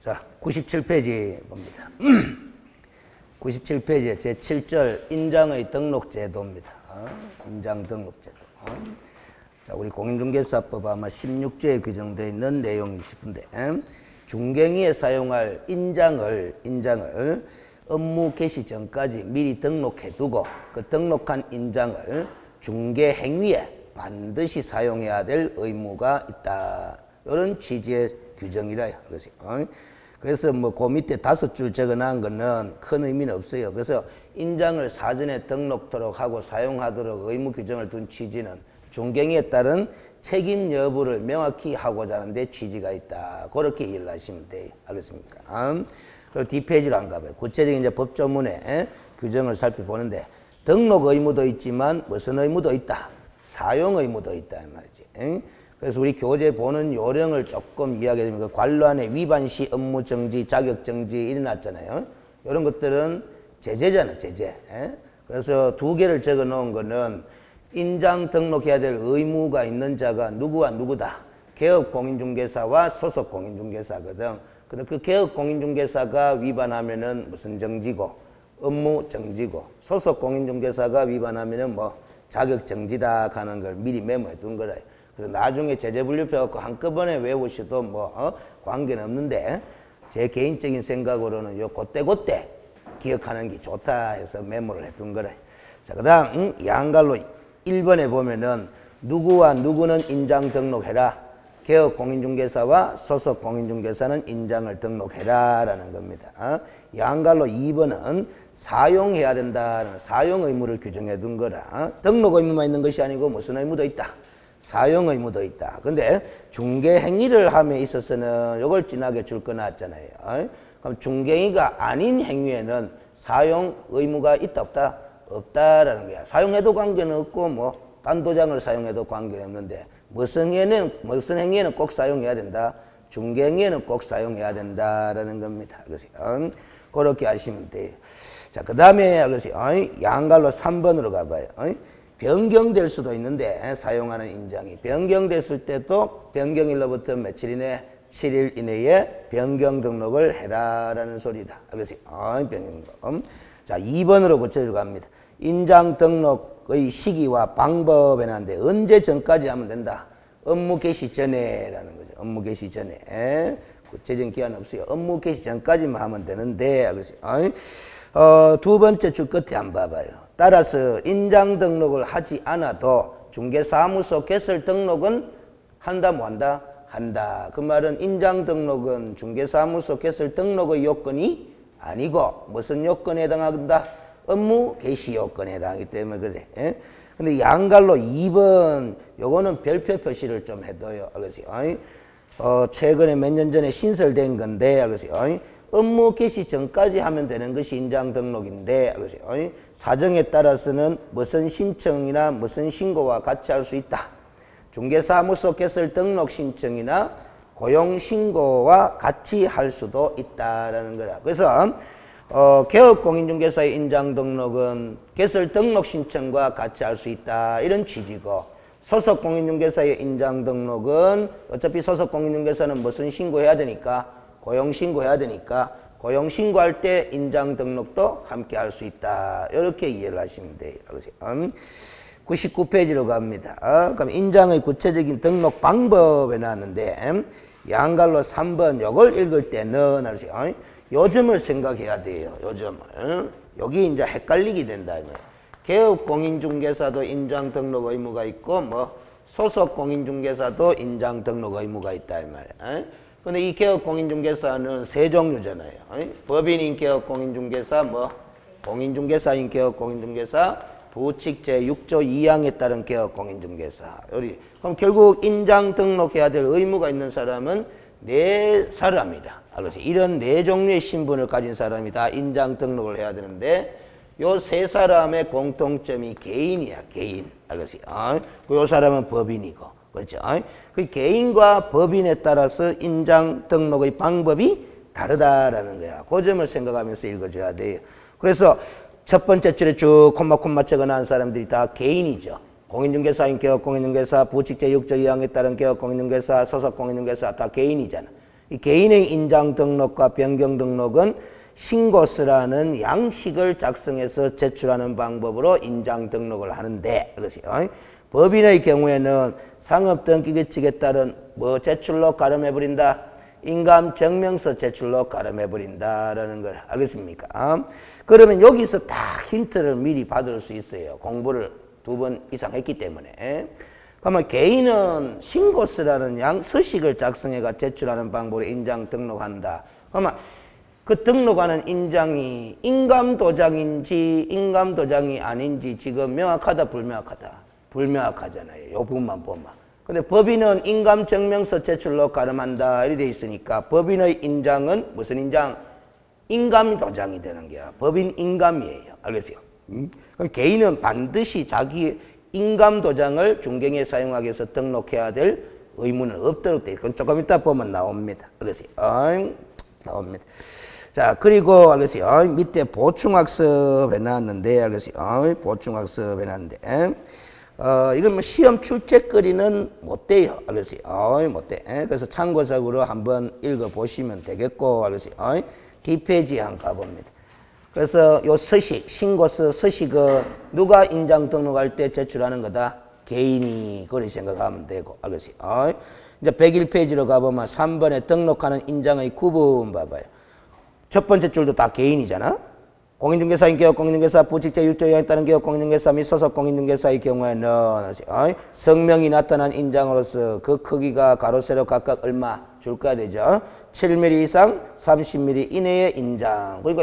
자, 97페이지 봅니다. 97페이지에 제7절 인장의 등록제도입니다. 인장 등록제도. 자, 우리 공인중개사법 아마 16조에 규정되어 있는 내용이 싶은데, 중개인이 사용할 인장을 업무 개시 전까지 미리 등록해두고 그 등록한 인장을 중개 행위에 반드시 사용해야 될 의무가 있다. 이런 취지의 규정이라 그러세요. 그래서 뭐 그 밑에 5줄 적어놓은 거는 큰 의미는 없어요. 그래서 인장을 사전에 등록토록 하고 사용하도록 의무 규정을 둔 취지는 중개행위에 따른 책임 여부를 명확히 하고자 하는데 취지가 있다. 그렇게 이해를 하시면 돼요. 알겠습니까? 그리고 뒷페이지로 안 가봐요. 구체적인 이제 법조문의 규정을 살펴보는데 등록 의무도 있지만 무슨 의무도 있다. 사용 의무도 있다. 이 말이지. 그래서 우리 교재 보는 요령을 조금 이야기해 드리면 그 관로안에 위반 시 업무 정지, 자격 정지 일어났잖아요. 이런 것들은 제재잖아, 제재. 그래서 2개를 적어 놓은 거는 인장 등록해야 될 의무가 있는 자가 누구와 누구다. 개업 공인중개사와 소속 공인중개사거든. 근데 그 개업 공인중개사가 위반하면은 무슨 정지고, 업무 정지고, 소속 공인중개사가 위반하면은 뭐 자격 정지다 하는 걸 미리 메모해 둔 거라. 그래서 나중에 제재 분류표갖고 한꺼번에 외우셔도 뭐 관계는 없는데 제 개인적인 생각으로는 요 그때 기억하는 게 좋다 해서 메모를 해 둔 거래. 자, 그 다음 양갈로 1번에 보면은 누구와 누구는 인장 등록해라. 개업 공인중개사와 소속 공인중개사는 인장을 등록해라 라는 겁니다. 양갈로 2번은 사용해야 된다는 사용 의무를 규정해 둔 거라. 등록 의무만 있는 것이 아니고 무슨 의무도 있다. 사용 의무도 있다. 근데 중개 행위를 함에 있어서는 이걸 진하게 줄 거 나왔잖아요. 그럼 중개행위가 아닌 행위에는 사용 의무가 있다 없다? 없다라는 거야. 사용해도 관계는 없고 뭐 딴 도장을 사용해도 관계는 없는데 무슨 행위에는 꼭 사용해야 된다. 중개행위에는 꼭 사용해야 된다라는 겁니다. 그래서 그렇게 하시면 돼요. 자, 그 다음에 양갈로 3번으로 가봐요. 변경될 수도 있는데 사용하는 인장이 변경됐을 때도 변경일로부터 며칠 이내 7일 이내에 변경 등록을 해라라는 소리다. 알겠어요? 변경 등록. 자, 2번으로 고쳐주고 갑니다. 인장 등록의 시기와 방법에 나는데 언제 전까지 하면 된다? 업무 개시 전에라는 거죠. 업무 개시 전에. 구체적인 기한 없어요. 업무 개시 전까지만 하면 되는데, 알겠어요? 두 번째 줄 끝에 한번 봐봐요. 따라서 인장 등록을 하지 않아도 중개사무소 개설 등록은 한다 뭐 한다? 한다. 그 말은 인장 등록은 중개사무소 개설 등록의 요건이 아니고 무슨 요건에 해당한다? 업무 개시 요건에 해당하기 때문에 그래. 근데 양갈로 2번 요거는 별표 표시를 좀 해둬요. 알겠어요? 최근에 몇 년 전에 신설된 건데 알겠어요? 업무 개시 전까지 하면 되는 것이 인장 등록인데 사정에 따라서는 무슨 신청이나 무슨 신고와 같이 할 수 있다. 중개사무소 개설 등록 신청이나 고용 신고와 같이 할 수도 있다라는 거야. 그래서 개업 공인중개사의 인장 등록은 개설 등록 신청과 같이 할 수 있다. 이런 취지고 소속 공인중개사의 인장 등록은 어차피 소속 공인중개사는 무슨 신고해야 되니까 고용신고해야 되니까 고용신고할 때 인장 등록도 함께 할 수 있다. 이렇게 이해를 하시면 돼요. 99페이지로 갑니다. 그럼 인장의 구체적인 등록 방법에 나왔는데 양갈로 3번 요걸 읽을 때는 요즘을 생각해야 돼요. 요즘을. 여기 이제 헷갈리게 된다. 개업 공인중개사도 인장 등록 의무가 있고 뭐 소속 공인중개사도 인장 등록 의무가 있다 이 말이야. 근데 이 개업 공인중개사는 세 종류잖아요. 법인인 개업 공인중개사, 뭐 공인중개사인 개업 공인중개사, 부칙 제6조 2항에 따른 개업 공인중개사. 그럼 결국 인장 등록해야 될 의무가 있는 사람은 네 사람이다. 알겠어요? 이런 네 종류의 신분을 가진 사람이 다 인장 등록을 해야 되는데 요 세 사람의 공통점이 개인이야, 개인. 알겠어요? 요 사람은 법인이고. 그렇죠? 그 개인과 법인에 따라서 인장 등록의 방법이 다르다라는 거야. 그 점을 생각하면서 읽어줘야 돼요. 그래서 첫 번째 줄에 쭉 콤마 적어놓은 사람들이 다 개인이죠. 공인중개사인 개업 공인중개사, 부칙 제6조 2항에 따른 개업 공인중개사, 소속 공인중개사 다 개인이잖아. 이 개인의 인장 등록과 변경 등록은 신고서라는 양식을 작성해서 제출하는 방법으로 인장 등록을 하는데, 그렇죠? 법인의 경우에는 상업등기규칙에 따른 뭐 제출로 가름해버린다? 인감증명서 제출로 가름해버린다라는 걸 알겠습니까? 그러면 여기서 다 힌트를 미리 받을 수 있어요. 공부를 2번 이상 했기 때문에. 그러면 개인은 신고서라는 서식을 작성해가 제출하는 방법으로 인장 등록한다. 그러면 그 등록하는 인장이 인감도장인지 인감도장이 아닌지 지금 명확하다 불명확하다? 불명확하잖아요. 요 부분만 보면. 근데 법인은 인감증명서 제출로 가름한다 이렇게 돼 있으니까 법인의 인장은 무슨 인장? 인감도장이 되는 거야. 법인 인감이에요. 알겠어요? 그럼 개인은 반드시 자기 인감도장을 중개인에 사용하기 위해서 등록해야 될 의무는 없도록 돼 있고, 그건 조금 이따 보면 나옵니다. 알겠어요? 나옵니다. 자, 그리고 알겠어요? 밑에 보충학습 해놨는데, 알겠어요? 보충학습 해놨는데, 이건 뭐 시험 출제거리는 못 돼요. 알겠어요? 못 돼. 그래서 참고적으로 한번 읽어보시면 되겠고, 알겠어요? 뒷페이지 한번 가봅니다. 그래서 요 서식, 신고서 서식은 누가 인장 등록할 때 제출하는 거다? 개인이. 그렇게 생각하면 되고, 알겠어요? 이제 101페이지로 가보면 3번에 등록하는 인장의 구분 봐봐요. 첫 번째 줄도 다 개인이잖아? 공인중개사인 기업, 공인중개사, 부직자, 유조에 따른 기업, 공인중개사 및 소속 공인중개사의 경우에는 성명이 나타난 인장으로서 그 크기가 가로, 세로 각각 얼마 줄까 되죠? 7mm 이상 30mm 이내의 인장. 그러니까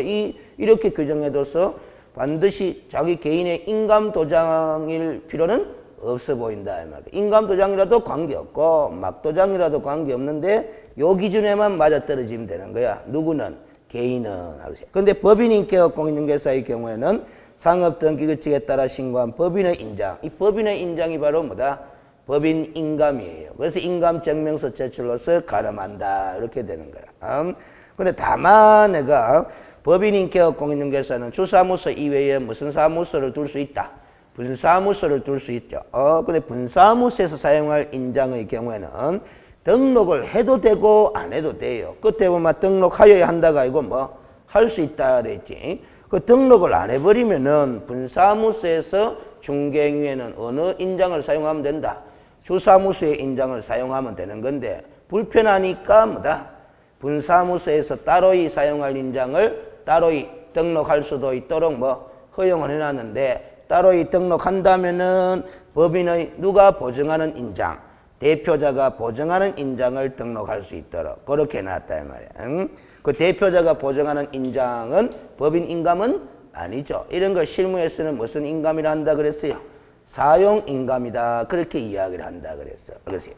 이렇게 규정해둬서 반드시 자기 개인의 인감도장일 필요는 없어 보인다. 인감도장이라도 관계없고 막도장이라도 관계없는데 요 기준에만 맞아떨어지면 되는 거야. 누구는? 개인은. 그런데 법인인 기업 공인중개사의 경우에는 상업등기규칙에 따라 신고한 법인의 인장. 이 법인의 인장이 바로 뭐다? 법인 인감이에요. 그래서 인감증명서 제출로서 가름한다. 이렇게 되는 거야. 근데 다만 내가 법인인 기업 공인중개사는 주사무소 이외에 무슨 사무소를 둘 수 있다? 분사무소를 둘 수 있죠. 근데 분사무소에서 사용할 인장의 경우에는 등록을 해도 되고 안 해도 돼요. 끝에 보면 등록하여야 한다가 이거 뭐 할 수 있다 돼 있지. 그 등록을 안 해버리면은 분사무소에서 중개인에는 어느 인장을 사용하면 된다? 주사무소의 인장을 사용하면 되는 건데 불편하니까 뭐다? 분사무소에서 따로이 사용할 인장을 따로이 등록할 수도 있도록 뭐 허용을 해놨는데 따로이 등록한다면은 법인의 누가 보증하는 인장, 대표자가 보증하는 인장을 등록할 수 있도록 그렇게 해놨다 이 말이야. 그 대표자가 보증하는 인장은 법인 인감은 아니죠. 이런 걸 실무에서는 무슨 인감이라 한다 그랬어요? 사용 인감이다. 그렇게 이야기를 한다 그랬어. 그래서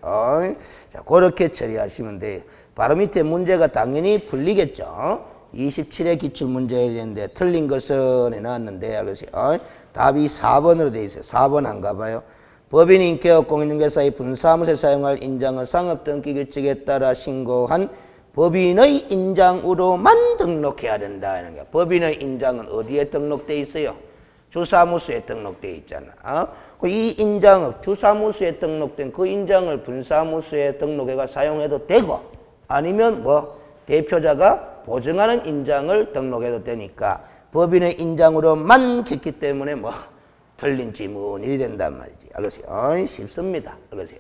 자, 그렇게 처리하시면 돼요. 바로 밑에 문제가 당연히 풀리겠죠. 27회 기출문제에 되는데 틀린 것은 해놨는데 그래서 답이 4번으로 되어 있어요. 4번 안 가봐요. 법인인 기업 공인중개사의 분사무소에 사용할 인장은 상업등기규칙에 따라 신고한 법인의 인장으로만 등록해야 된다. 하는 거야. 법인의 인장은 어디에 등록되어 있어요? 주사무소에 등록되어 있잖아. 이 인장은 주사무소에 등록된 그 인장을 분사무소에 등록해가 사용해도 되고 아니면 뭐 대표자가 보증하는 인장을 등록해도 되니까 법인의 인장으로만 했기 때문에 뭐 틀린 지문이 된단 말이지. 알겠어요? 쉽습니다. 알겠어요?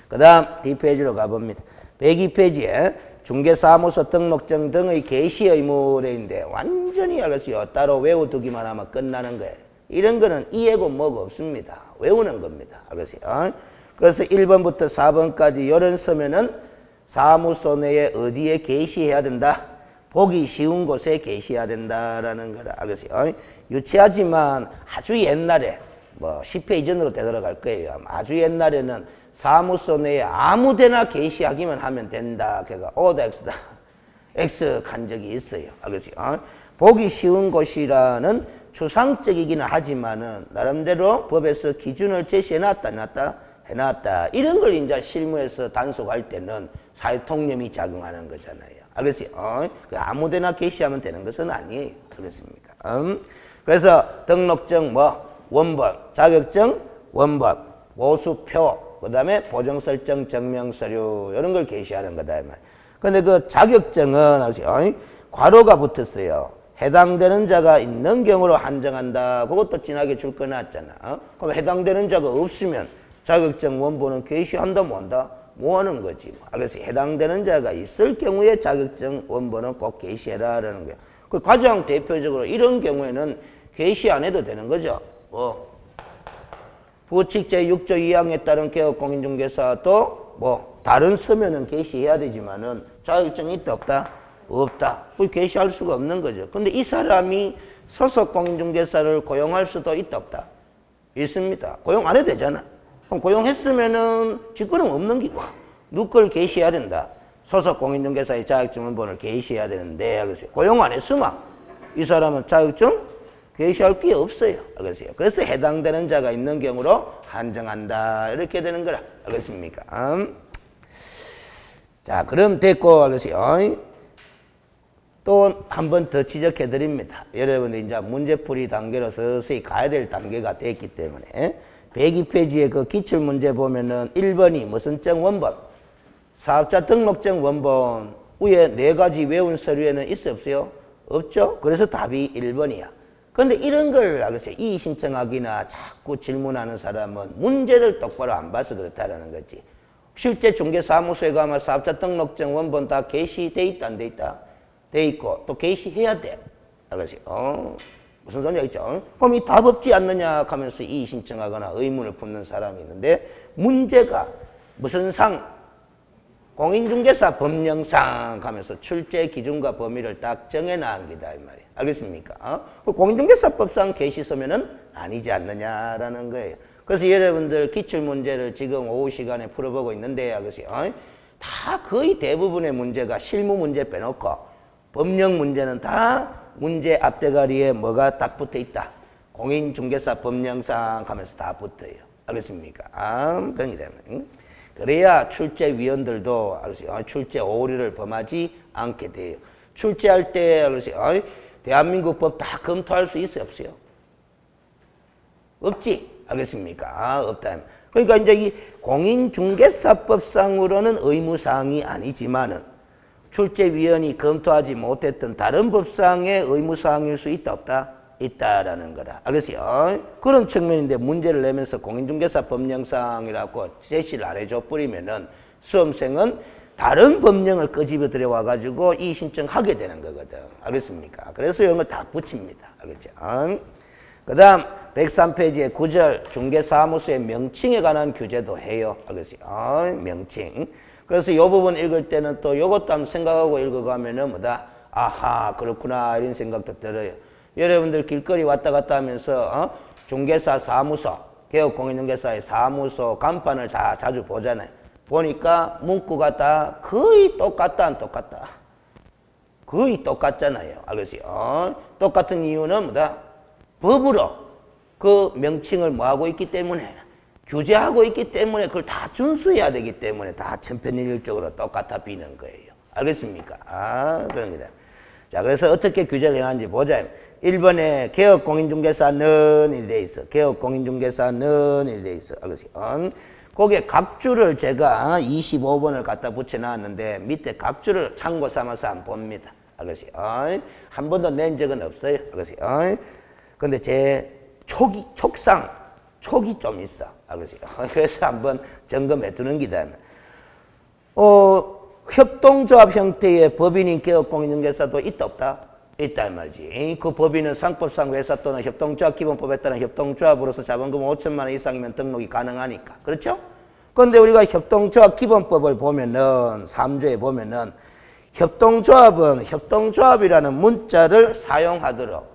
그 다음 뒷페이지로 가봅니다. 102페이지에 중개사무소 등록증 등의 개시 의무인데 완전히 알겠어요. 따로 외워두기만 하면 끝나는 거예요. 이런 거는 이해고 뭐고 없습니다. 외우는 겁니다. 알겠어요? 그래서 1번부터 4번까지 이런 서면은 사무소 내에 어디에 게시해야 된다? 보기 쉬운 곳에 게시해야 된다라는 거라. 알겠어요? 유치하지만 아주 옛날에 뭐 10회 이전으로 되돌아갈 거예요. 아주 옛날에는 사무소 내에 아무데나 게시하기만 하면 된다. 걔가 오다 X다. X 간 적이 있어요. 알겠어요? 보기 쉬운 곳이라는 추상적이기는 하지만은 나름대로 법에서 기준을 제시해놨다. 해놨다. 이런 걸 이제 실무에서 단속할 때는 사회통념이 작용하는 거잖아요. 알겠어요? 아무데나 게시하면 되는 것은 아니에요. 알겠습니까? 그래서 등록증 뭐 원본, 자격증 원본, 보수표 그 다음에 보정설정 증명서류 이런 걸 게시하는 거다 이 말. 근데 그 자격증은 아시죠? 괄호가 붙었어요. 해당되는 자가 있는 경우로 한정한다. 그것도 진하게 줄 거 놨잖아. 그럼 해당되는 자가 없으면 자격증 원본은 게시한다 뭐한다? 뭐 하는 거지. 그래서 해당되는 자가 있을 경우에 자격증 원본은 꼭 게시해라라는 거야. 그 가장 대표적으로 이런 경우에는 게시 안 해도 되는 거죠. 뭐 부칙 제6조 2항에 따른 개업공인중개사도 뭐 다른 서면은 게시해야 되지만은 자격증이 있다 없다? 없다. 그 게시할 수가 없는 거죠. 근데 이 사람이 소속 공인중개사를 고용할 수도 있다 없다? 있습니다. 고용 안 해도 되잖아. 그럼 고용했으면은 직권은 없는 기고 누구 걸 게시해야 된다. 소속 공인중개사의 자격증 원본을 게시해야 되는데 그래서 고용 안 했으면 이 사람은 자격증 게시할 게 없어요. 알겠어요? 그래서 해당되는 자가 있는 경우로 한정한다. 이렇게 되는 거라. 알겠습니까? 자, 그럼 됐고, 알겠어요? 또 한 번 더 지적해 드립니다. 여러분들 이제 문제풀이 단계로 서서히 가야 될 단계가 됐기 때문에 102페이지에 그 기출문제 보면은 1번이 무슨 증 원본? 사업자 등록증 원본. 위에 4가지 외운 서류에는 있어 없어요? 없죠? 그래서 답이 1번이야. 근데 이런 걸 알겠어요. 이의 신청하기나 자꾸 질문하는 사람은 문제를 똑바로 안 봐서 그렇다라는 거지. 실제 중개사무소에 가면 사업자 등록증 원본 다 게시돼 있다 안 돼 있다? 돼 있고 또 게시해야 돼. 알겠어요? 무슨 소리가 있죠? 그럼 이 답 없지 않느냐 하면서 이의 신청하거나 의문을 품는 사람이 있는데 문제가 무슨 상? 공인중개사 법령상 하면서 출제 기준과 범위를 딱 정해놓은 게다 이 말이에요. 알겠습니까? 공인중개사법상 게시서면은 아니지 않느냐라는 거예요. 그래서 여러분들 기출문제를 지금 오후 시간에 풀어보고 있는데 알겠어요? 다 거의 대부분의 문제가 실무 문제 빼놓고 법령 문제는 다 문제 앞대가리에 뭐가 딱 붙어 있다. 공인중개사 법령상 하면서 다 붙어요. 알겠습니까? 그런 게 되면. 그래야 출제위원들도 출제 오류를 범하지 않게 돼요. 출제할 때 대한민국 법 다 검토할 수 있어요? 없어요? 없지? 알겠습니까? 없다. 그러니까 이제 이 공인중개사법상으로는 의무사항이 아니지만은 출제위원이 검토하지 못했던 다른 법상의 의무사항일 수 있다 없다? 있다라는 거라. 알겠어요? 그런 측면인데 문제를 내면서 공인중개사 법령상이라고 제시를 안 해줘 버리면은 수험생은 다른 법령을 끄집어 들여와가지고 이 신청하게 되는 거거든. 알겠습니까? 그래서 이런 걸 다 붙입니다. 알겠죠? 그 다음 103페이지에 9절 중개사무소의 명칭에 관한 규제도 해요. 알겠어요? 명칭. 그래서 이 부분 읽을 때는 또 이것도 한번 생각하고 읽어가면은 뭐다? 아하, 그렇구나. 이런 생각도 들어요. 여러분들 길거리 왔다 갔다 하면서 중개사 사무소, 개업공인중개사의 사무소 간판을 다 자주 보잖아요. 보니까 문구가 다 거의 똑같다 안 똑같다? 거의 똑같잖아요. 알겠어요? 똑같은 이유는 뭐다? 법으로 그 명칭을 뭐하고 있기 때문에 규제하고 있기 때문에 그걸 다 준수해야 되기 때문에 다 천편일률적으로 똑같아 비는 거예요. 알겠습니까? 그런 거다. 자, 그래서 어떻게 규제를 해놨는지 보자. 1번에 개업공인중개사는 이렇게 돼 있어. 개업공인중개사는 이렇게 돼 있어. 알겠어요? 거기에 각주를 제가 25번을 갖다 붙여놨는데 밑에 각주를 참고 삼아서 한번 봅니다. 알겠어요? 한 번도 낸 적은 없어요. 알겠어요? 근데 제 촉이 좀 있어. 알겠어요? 그래서 한번 점검해 두는 기다. 협동조합 형태의 법인인 개업공인중개사도 있다 없다? 있다 이 말이지. 그 법인은 상법상 회사 또는 협동조합 기본법에 따른 협동조합으로서 자본금 5천만 원 이상이면 등록이 가능하니까. 그렇죠? 그런데 우리가 협동조합 기본법을 보면은 3조에 보면은 협동조합은 협동조합이라는 문자를 사용하도록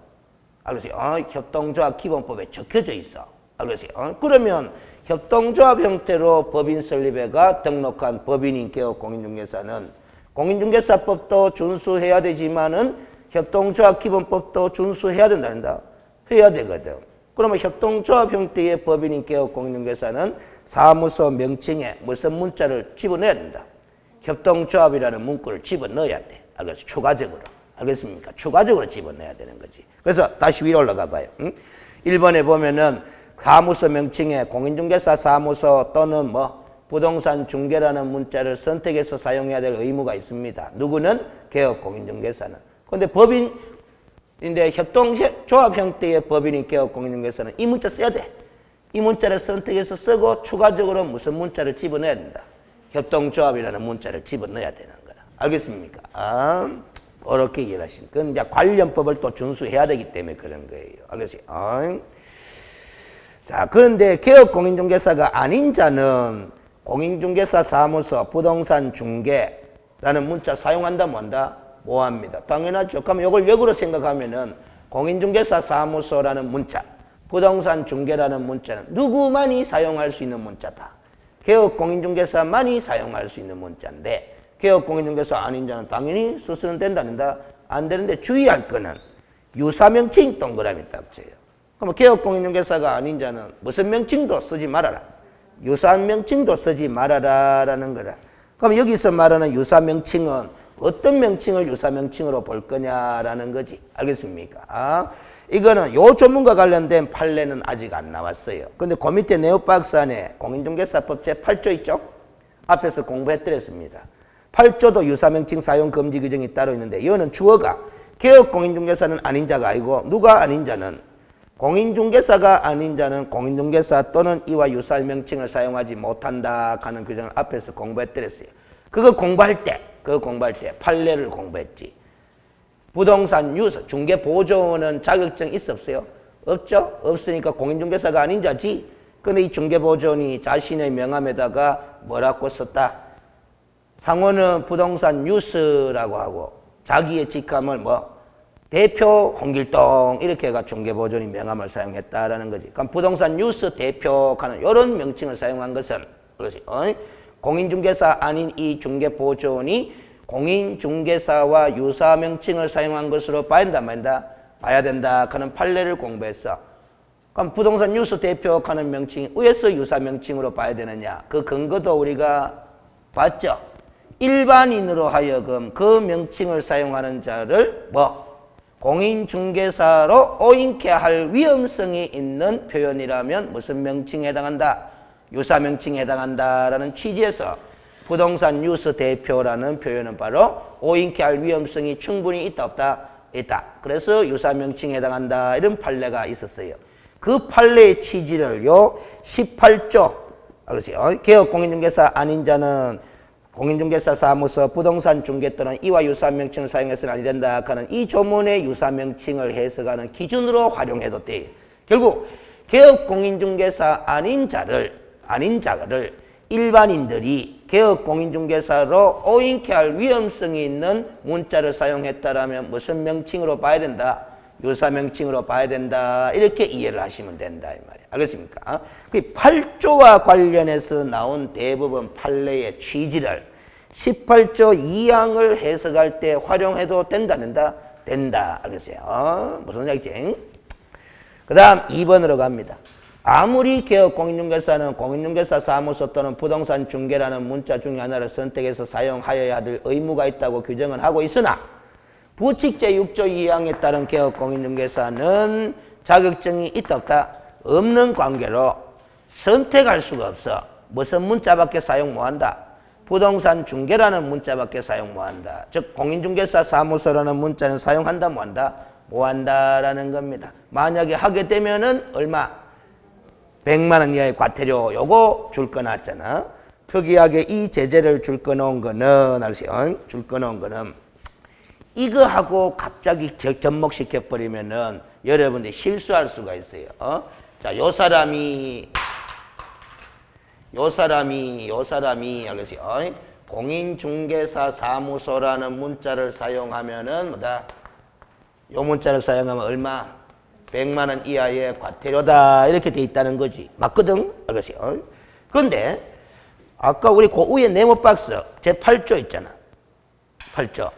알겠어요? 협동조합 기본법에 적혀져 있어. 알겠어요? 그러면 협동조합 형태로 법인 설립회가 등록한 법인인 개업공인중개사는 공인중개사법도 준수해야 되지만은 협동조합 기본법도 준수해야 된다. 해야 되거든. 그러면 협동조합 형태의 법인인 개업공인중개사는 사무소 명칭에 무슨 문자를 집어넣어야 된다. 협동조합이라는 문구를 집어넣어야 돼. 알겠어? 추가적으로. 알겠습니까? 추가적으로 집어넣어야 되는 거지. 그래서 다시 위로 올라가 봐요. 1번에 보면은 사무소 명칭에 공인중개사 사무소 또는 뭐 부동산 중개라는 문자를 선택해서 사용해야 될 의무가 있습니다. 누구는? 개업 공인중개사는. 그런데 법인인데 협동조합 형태의 법인인 개업 공인중개사는 이 문자 써야 돼. 이 문자를 선택해서 쓰고 추가적으로 무슨 문자를 집어넣어야 된다. 협동조합이라는 문자를 집어넣어야 되는 거라. 알겠습니까? 그렇게 이해를 하시는. 그건 이제 관련법을 또 준수해야 되기 때문에 그런 거예요. 알겠어요? 자, 그런데 개업 공인중개사가 아닌 자는 공인중개사 사무소, 부동산 중개라는 문자 사용한다 뭐한다? 뭐합니다. 당연하죠. 그럼 이걸 역으로 생각하면은 공인중개사 사무소라는 문자, 부동산 중개라는 문자는 누구만이 사용할 수 있는 문자다. 개업 공인중개사만이 사용할 수 있는 문자인데 개업 공인중개사 아닌 자는 당연히 써서는 된다는다. 안 되는데 주의할 거는 유사명칭 동그라미 딱 쳐요. 그럼 개업 공인중개사가 아닌 자는 무슨 명칭도 쓰지 말아라. 유사명칭도 쓰지 말아라라는 거라. 그럼 여기서 말하는 유사명칭은 어떤 명칭을 유사명칭으로 볼 거냐라는 거지. 알겠습니까? 이거는 요 전문과 관련된 판례는 아직 안 나왔어요. 근데 그 밑에 네오박스 안에 공인중개사법 제8조 있죠? 앞에서 공부해드렸습니다. 8조도 유사명칭 사용 금지 규정이 따로 있는데 이거는 주어가 개업 공인중개사는 아닌 자가 아니고 누가 아닌 자는 공인중개사가 아닌 자는 공인중개사 또는 이와 유사한 명칭을 사용하지 못한다 하는 규정을 앞에서 공부해드렸어요. 그거 공부할 때 판례를 공부했지. 부동산 유서, 중개보조원은 자격증 있었어요? 없죠? 없으니까 공인중개사가 아닌 자지. 근데 이 중개보조원이 자신의 명함에다가 뭐라고 썼다? 상호는 부동산 뉴스라고 하고 자기의 직함을 뭐 대표 홍길동 이렇게 해가 중개보조원이 명함을 사용했다라는 거지. 그럼 부동산 뉴스 대표하는 이런 명칭을 사용한 것은 그렇지. 공인중개사 아닌 이 중개보조원이 공인중개사와 유사 명칭을 사용한 것으로 봐야 된다 말인다? 봐야 된다 하는 판례를 공부했어. 그럼 부동산 뉴스 대표하는 명칭이 왜서 유사 명칭으로 봐야 되느냐? 그 근거도 우리가 봤죠. 일반인으로 하여금 그 명칭을 사용하는 자를 공인중개사로 오인케 할 위험성이 있는 표현이라면 무슨 명칭에 해당한다? 유사 명칭에 해당한다라는 취지에서 부동산 뉴스 대표라는 표현은 바로 오인케 할 위험성이 충분히 있다 없다? 있다. 그래서 유사 명칭에 해당한다 이런 판례가 있었어요. 그 판례의 취지를 요 18조 개업 공인중개사 아닌 자는 공인중개사 사무소, 부동산 중개 또는 이와 유사한 명칭을 사용해서는 아니 된다 하는 이 조문의 유사 명칭을 해석하는 기준으로 활용해도 돼. 결국 개업 공인중개사 아닌 자를 일반인들이 개업 공인중개사로 오인케 할 위험성이 있는 문자를 사용했다라면 무슨 명칭으로 봐야 된다? 유사 명칭으로 봐야 된다. 이렇게 이해를 하시면 된다 이 말이에요. 알겠습니까? 그 8조와 관련해서 나온 대부분 판례의 취지를 18조 2항을 해석할 때 활용해도 된다. 된다. 알겠어요? 무슨 얘기지? 그 다음 2번으로 갑니다. 아무리 개업 공인중개사는 공인중개사 사무소 또는 부동산 중개라는 문자 중에 하나를 선택해서 사용하여야 될 의무가 있다고 규정은 하고 있으나 부칙 제6조 2항에 따른 개업 공인중개사는 자격증이 있다 없다? 없는 관계로 선택할 수가 없어. 무슨 문자밖에 사용 못한다? 부동산 중개라는 문자밖에 사용 못한다. 즉 공인중개사 사무소라는 문자는 사용한다 못한다? 못한다라는 겁니다. 만약에 하게 되면은 얼마? 100만 원 이하의 과태료 요거 줄 거 놨잖아. 특이하게 이 제재를 줄 거 놓은 거는 알았어요? 줄 거 놓은 거는 이거 하고 갑자기 접목시켜버리면은 여러분들이 실수할 수가 있어요. 자, 요 사람이 알겠어요? 공인중개사 사무소라는 문자를 사용하면은 뭐다? 요 문자를 사용하면 얼마? 100만 원 이하의 과태료다. 이렇게 돼 있다는 거지. 맞거든? 알겠어요? 그런데 아까 우리 그 위에 네모박스 제8조 있잖아. 8조.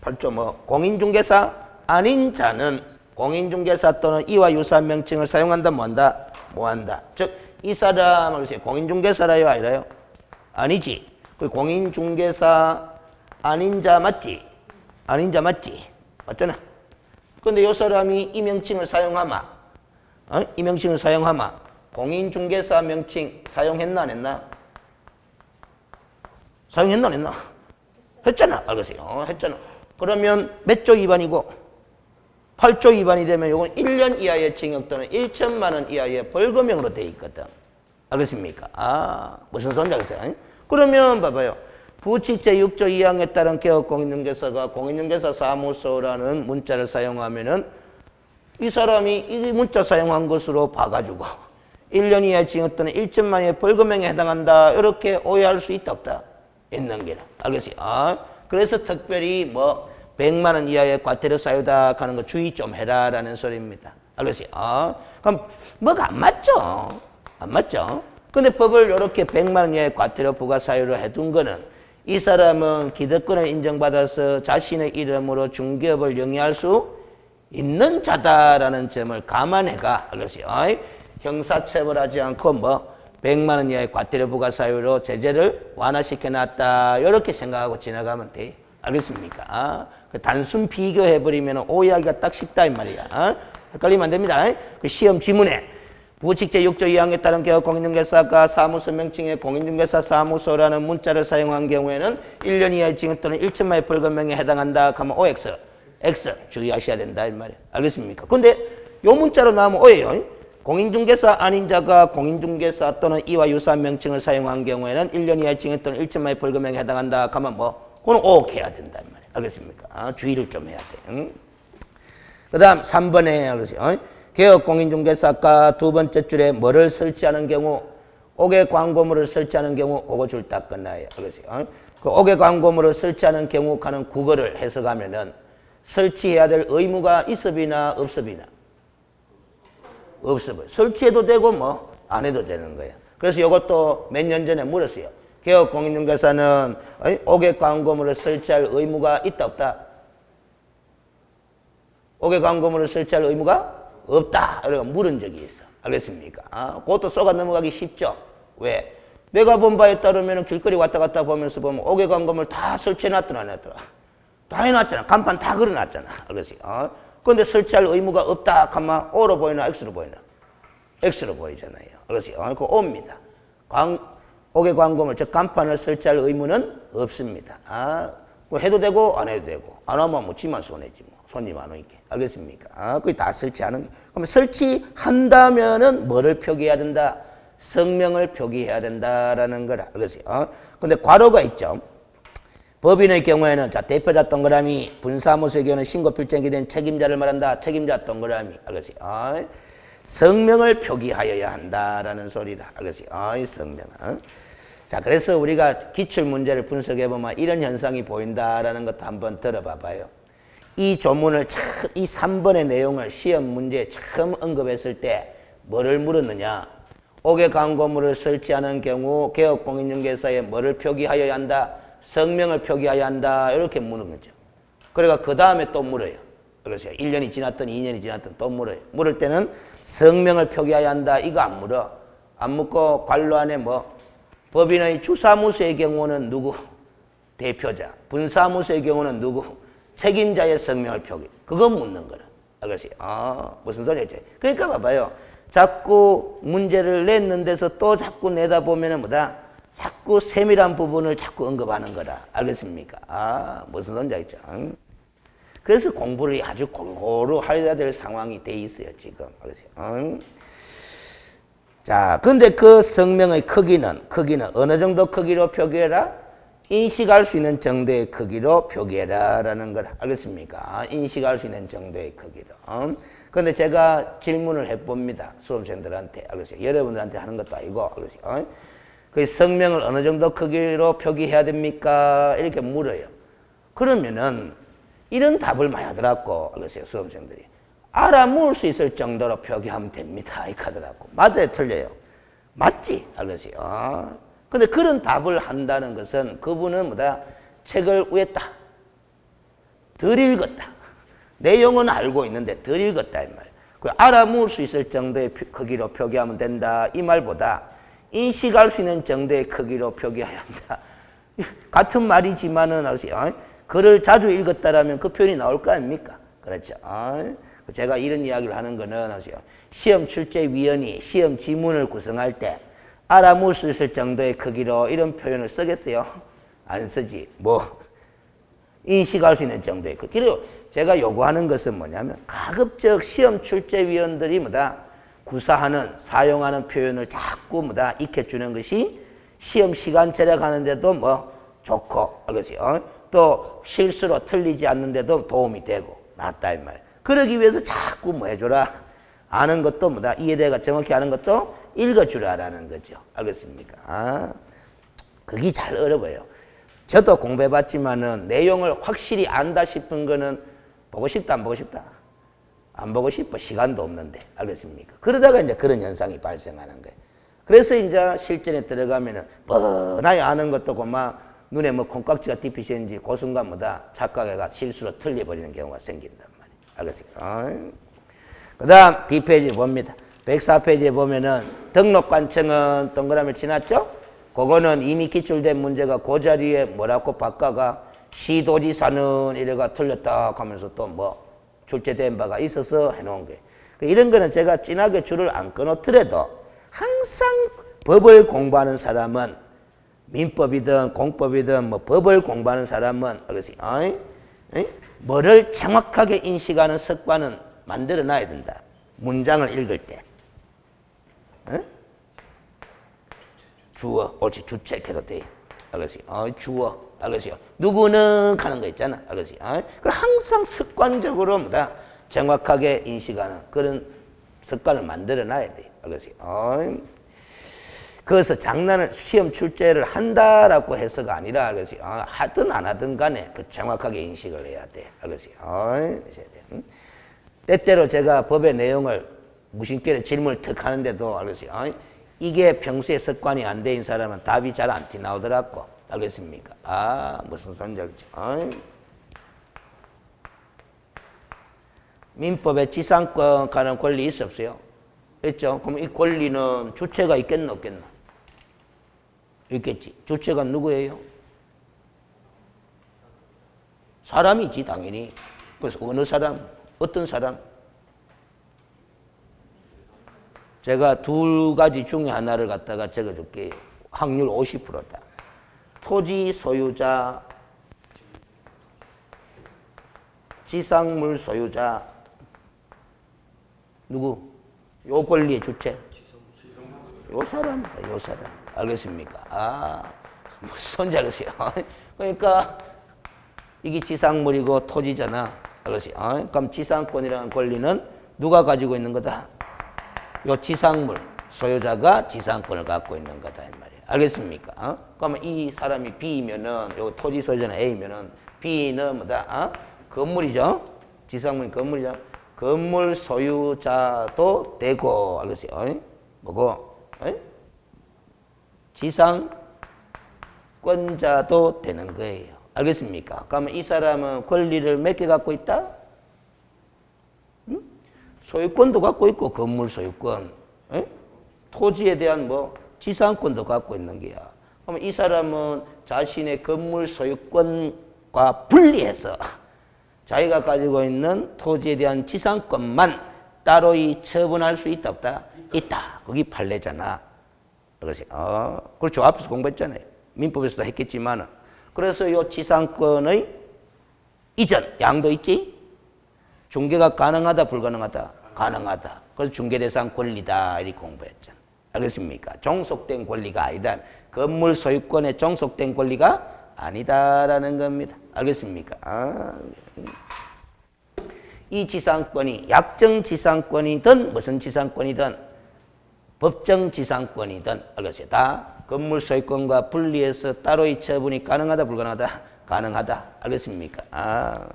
8조 공인중개사 아닌 자는 공인중개사 또는 이와 유사한 명칭을 사용한다 뭐한다? 뭐한다. 즉 이 사람을 공인중개사라요 아니라요? 아니지. 그 공인중개사 아닌 자 맞지? 아닌 자 맞지? 맞잖아. 근데 이 사람이 이 명칭을 사용하면 이 명칭을 사용하마. 공인중개사 명칭 사용했나 안 했나? 사용했나 안 했나? 했잖아. 알겠어요. 했잖아. 그러면 몇 조 위반이고? 8조 위반이 되면 이건 1년 이하의 징역 또는 1천만 원 이하의 벌금형으로 돼 있거든. 알겠습니까? 무슨 소리인지 알겠어요? 그러면 봐봐요. 부칙 제6조 2항에 따른 개업 공인중개사가 공인중개사 사무소라는 문자를 사용하면은 이 사람이 이 문자 사용한 것으로 봐가지고 1년 이하의 징역 또는 1천만 원의 벌금형에 해당한다. 이렇게 오해할 수 있다 없다? 있는 게라. 알겠어요? 그래서 특별히 뭐 100만 원 이하의 과태료 사유다 하는 거 주의 좀 해라라는 소리입니다. 알겠어요? 그럼 뭐가 안 맞죠? 안 맞죠? 근데 법을 이렇게 100만 원 이하의 과태료 부과 사유로 해둔 거는 이 사람은 기득권을 인정받아서 자신의 이름으로 중개업을 영위할 수 있는 자다라는 점을 감안해가. 알겠어요? 형사처벌하지 않고 뭐 100만 원 이하의 과태료 부과 사유로 제재를 완화시켜 놨다. 이렇게 생각하고 지나가면 돼. 알겠습니까? 단순 비교해버리면 오해하기가 딱 쉽다 이 말이야. 헷갈리면 안 됩니다. 그 시험 지문에 부칙 제6조 2항에 따른 개업 공인중개사가 사무소 명칭에 공인중개사 사무소라는 문자를 사용한 경우에는 1년 이하의 징역 또는 1천만 원의 벌금형에 해당한다 하면 OX, X 주의하셔야 된다 이 말이야. 알겠습니까? 근데 요 문자로 나오면 오해요. 공인중개사 아닌 자가 공인중개사 또는 이와 유사한 명칭을 사용한 경우에는 1년 이하의 징역 또는 1천만 원의 벌금형에 해당한다 하면 뭐 그건 오케이 해야 된다 이 말이야. 알겠습니까? 주의를 좀 해야 돼. 그 다음 3번에 알겠어요. 개업 공인중개사가 두 번째 줄에 뭐를 설치하는 경우, 옥외 광고물을 설치하는 경우, 오고 줄 딱 끝나요. 알겠어요. 그 옥외 광고물을 설치하는 경우 하는 국어를 해석하면은 설치해야 될 의무가 있어 비나 없어 비나? 없어 보여. 설치해도 되고 뭐 안 해도 되는 거야. 그래서 이것도 몇 년 전에 물었어요. 개업 공인중개사는 옥외 광고물을 설치할 의무가 있다 없다? 옥외 광고물을 설치할 의무가 없다. 이렇게 물은 적이 있어. 알겠습니까? 그것도 쏘가 넘어가기 쉽죠. 왜? 내가 본 바에 따르면 길거리 왔다 갔다 보면서 보면 옥외 광고물 다 설치해놨더라 안 했더라? 다 해놨잖아. 간판 다 걸어놨잖아. 알겠어요? 그런데 설치할 의무가 없다 하면 O로 보이나 X로 보이나? X로 보이잖아요. 알겠어요? 그 O입니다. 옥외 광고물, 즉 간판을 설치할 의무는 없습니다. 해도 되고 안 해도 되고. 안 하면 뭐 지만 손해지 뭐. 손님 안 오니까. 알겠습니까? 그게 다 설치하는 게. 그러면 설치한다면은 뭐를 표기해야 된다? 성명을 표기해야 된다라는 걸 알겠어요. 근데 괄호가 있죠. 법인의 경우에는 자 대표자 동그라미, 분사무소의 경우는 신고 필정이 된 책임자를 말한다. 책임자 동그라미. 알겠어요. 성명을 표기하여야 한다라는 소리라. 알겠어요. 성명을. 자, 그래서 우리가 기출 문제를 분석해 보면 이런 현상이 보인다라는 것도 한번 들어봐봐요. 이 조문을 이 3번의 내용을 시험 문제에 처음 언급했을 때 뭐를 물었느냐? 옥외 광고물을 설치하는 경우 개업 공인중개사에 뭐를 표기하여야 한다? 성명을 표기해야 한다. 이렇게 묻는 거죠. 그러니까 그 다음에 또 물어요. 그러세요. 1년이 지났든 2년이 지났든 또 물어요. 물을 때는 성명을 표기해야 한다. 이거 안 물어. 안 묻고 관로 안에 뭐 법인의 주사무소의 경우는 누구? 대표자. 분사무소의 경우는 누구? 책임자의 성명을 표기. 그거 묻는 거라. 알겠어요? 무슨 소리였지? 그러니까 봐봐요. 자꾸 문제를 냈는 데서 또 자꾸 내다 보면은 뭐다? 자꾸 세밀한 부분을 자꾸 언급하는 거라. 알겠습니까? 무슨 소리인지 알겠죠? 그래서 공부를 아주 골고루 해야 될 상황이 돼 있어요, 지금. 알겠어요? 자, 근데 그 성명의 크기는 어느 정도 크기로 표기해라? 인식할 수 있는 정도의 크기로 표기해라라는 걸 알겠습니까? 인식할 수 있는 정도의 크기로. 그런데 제가 질문을 해봅니다. 수험생들한테. 알겠어요? 여러분들한테 하는 것도 아니고. 알겠어요? 그 성명을 어느 정도 크기로 표기해야 됩니까? 이렇게 물어요. 그러면은 이런 답을 많이 하더라고. 알겠어요? 수험생들이. 알아물 수 있을 정도로 표기하면 됩니다. 이렇게 하더라고. 맞아요? 틀려요? 맞지? 알겠어요? 근데 그런 답을 한다는 것은 그분은 뭐다? 책을 외웠다. 덜 읽었다. 내용은 알고 있는데 덜 읽었다. 이 말. 그 알아물 수 있을 정도의 크기로 표기하면 된다. 이 말보다 인식할 수 있는 정도의 크기로 표기해야 한다. 같은 말이지만은, 글을 자주 읽었다라면 그 표현이 나올 거 아닙니까? 그렇죠. 제가 이런 이야기를 하는 거는 시험 출제위원이 시험 지문을 구성할 때 알아볼 수 있을 정도의 크기로 이런 표현을 쓰겠어요? 안 쓰지. 뭐 인식할 수 있는 정도의 크기. 그리고 제가 요구하는 것은 뭐냐면 가급적 시험 출제위원들이 구사하는 사용하는 표현을 자꾸 익혀주는 것이 시험 시간 절약하는데도 좋고 또 실수로 틀리지 않는데도 도움이 되고 맞다 이 말. 그러기 위해서 자꾸 해줘라. 아는 것도 이해대가 정확히 아는 것도 읽어주라라는 거죠. 알겠습니까? 그게 잘 어려워요. 저도 공부해봤지만은 내용을 확실히 안다 싶은 거는 보고 싶다 안 보고 싶다? 안 보고 싶어. 시간도 없는데. 알겠습니까? 그러다가 이제 그런 현상이 발생하는 거예요. 그래서 이제 실전에 들어가면은 뻔하게 아는 것도 눈에 콩깍지가 뒤피시는지 그 순간 착각해가 실수로 틀려버리는 경우가 생긴단 말이에요. 알겠습니까? 그 다음 뒷페이지 봅니다. 104페이지에 보면은 등록관청은 동그라미를 지났죠? 그거는 이미 기출된 문제가 그 자리에 뭐라고 바꿔가 시도지사는 이래가 틀렸다 하면서 또 출제된 바가 있어서 해놓은 거예요. 이런 거는 제가 진하게 줄을 안 끊었더라도 항상 법을 공부하는 사람은 민법이든 공법이든 법을 공부하는 사람은 뭐를 정확하게 인식하는 습관은 만들어 놔야 된다. 문장을 읽을 때. 주어, 옳지, 주체해도 돼. 알겠어요? 주어, 알겠어요? 누구는 하는 거 있잖아. 알겠어요? 그걸 항상 습관적으로 정확하게 인식하는 그런 습관을 만들어 놔야 돼. 알겠어요? 그래서 장난을 시험 출제를 한다라고 해서가 아니라 알겠어요? 하든 안 하든 간에 정확하게 인식을 해야 돼. 알겠어요? 때때로 제가 법의 내용을 무심결에 질문을 턱 하는데도 알겠어요? 이게 평소에 습관이 안 된 사람은 답이 잘 안 튀나오더라고. 알겠습니까? 무슨 소리인지 알죠? 민법에 지상권 가는 권리 있어 없어요? 있죠? 그럼 이 권리는 주체가 있겠나 없겠나? 있겠지. 주체가 누구예요? 사람이지 당연히. 그래서 어느 사람? 어떤 사람? 제가 두 가지 중에 하나를 갖다가 적어줄게요. 확률 50%다. 토지 소유자, 지상물 소유자, 누구? 요 권리의 주체? 요 사람, 요 사람. 알겠습니까? 무슨 알겠어요? 그러니까 이게 지상물이고 토지잖아. 알겠어요? 그럼 지상권이라는 권리는 누가 가지고 있는 거다? 요 지상물 소유자가 지상권을 갖고 있는 거다 이 말이에요. 알겠습니까? 그러면 이 사람이 B면은 요 토지 소유자는 A면은 B는 건물이죠. 지상물이 건물이죠. 건물 소유자도 되고 알겠어요? 뭐고? 지상권자도 되는 거예요. 알겠습니까? 그러면 이 사람은 권리를 몇 개 갖고 있다? 소유권도 갖고 있고 건물 소유권, 토지에 대한 지상권도 갖고 있는 게야. 그러면 이 사람은 자신의 건물 소유권과 분리해서 자기가 가지고 있는 토지에 대한 지상권만 따로 처분할 수 있다 없다? 있다. 그게 판례잖아. 그렇죠. 앞에서 공부했잖아요. 민법에서도 했겠지만. 그래서 이 지상권의 이전, 양도 있지? 중개가 가능하다, 불가능하다? 가능하다. 그래서 중개대상 권리다 이렇게 공부했잖아. 알겠습니까? 종속된 권리가 아니다. 건물 소유권에 종속된 권리가 아니다라는 겁니다. 알겠습니까? 이 지상권이 약정 지상권이든 무슨 지상권이든 법정 지상권이든 알겠어요? 다 건물 소유권과 분리해서 따로의 처분이 가능하다, 불가능하다? 가능하다. 알겠습니까?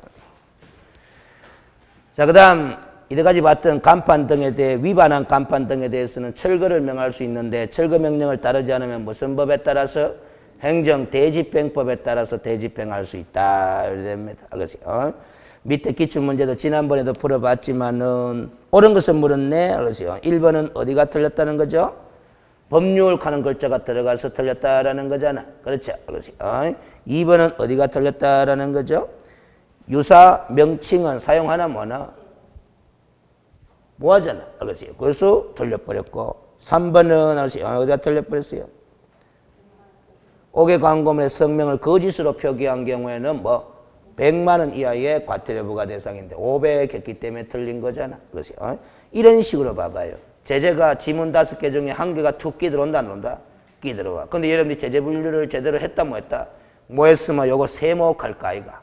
자, 그 다음 이때까지 봤던 간판 등에 대해 위반한 간판 등에 대해서는 철거를 명할 수 있는데 철거 명령을 따르지 않으면 무슨 법에 따라서? 행정대집행법에 따라서 대집행할 수 있다. 이렇게 됩니다. 알겠어요? 밑에 기출문제도 지난번에도 풀어봤지만은 옳은 것을 물었네. 알겠어요? 1번은 어디가 틀렸다는 거죠? 법률 하는 글자가 들어가서 틀렸다라는 거잖아. 그렇죠? 알겠어요? 2번은 어디가 틀렸다라는 거죠? 유사 명칭은 사용하나 뭐나? 뭐 하잖아. 알겠어요? 그래서 돌려버렸고 3번은 알겠어요? 어디다 돌려버렸어요? 옥외 광고물의 성명을 거짓으로 표기한 경우에는 뭐 100만 원 이하의 과태료 부과 대상인데 500 했기 때문에 틀린 거잖아. 그렇지? 이런 식으로 봐봐요. 제재가 지문 5개 중에 1개가 툭 끼들어온다 안 온다? 끼들어와. 근데 여러분들이 제재 분류를 제대로 했다 뭐 했다? 뭐 했으면 요거 세모할까 아이가?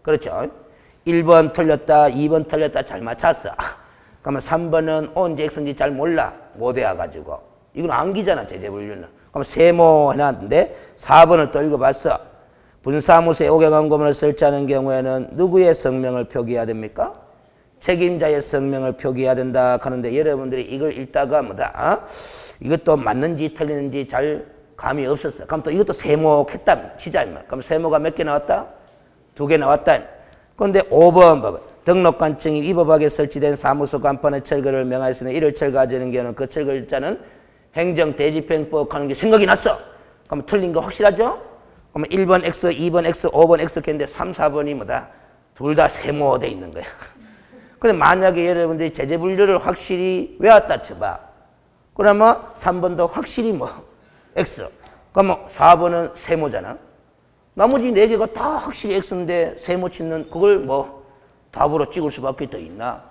그렇죠? 1번 틀렸다 2번 틀렸다 잘 맞췄어. 그러면 3번은 언제 X인지 잘 몰라. 못 외워가지고. 이건 암기잖아 제재 분류는. 그럼 세모 해놨는데 4번을 또 읽어봤어. 분사무소에 옥외 광고물을 설치하는 경우에는 누구의 성명을 표기해야 됩니까? 책임자의 성명을 표기해야 된다 하는데 여러분들이 이걸 읽다가 뭐다? 이것도 맞는지 틀리는지 잘 감이 없었어. 그럼 또 이것도 세모했다 치자. 그럼 세모가 몇 개 나왔다? 2개 나왔다. 그런데 5번 봐봐. 등록관청이 위법하게 설치된 사무소 간판에 철거를 명하였으니 이를 철거하자는 경우는 그 철거일자는 행정대집행법 하는 게 생각이 났어. 그럼 틀린 거 확실하죠? 그러면 1번 X, 2번 X, 5번 X 했는데 3, 4번이 뭐다? 둘 다 세모돼 있는 거야. 근데 만약에 여러분들이 제재 분류를 확실히 외웠다 쳐봐. 그러면 3번도 확실히 뭐 X. 그러면 4번은 세모잖아. 나머지 4개가 다 확실히 X인데 세모 치는 그걸 뭐 답으로 찍을 수밖에 더 있나?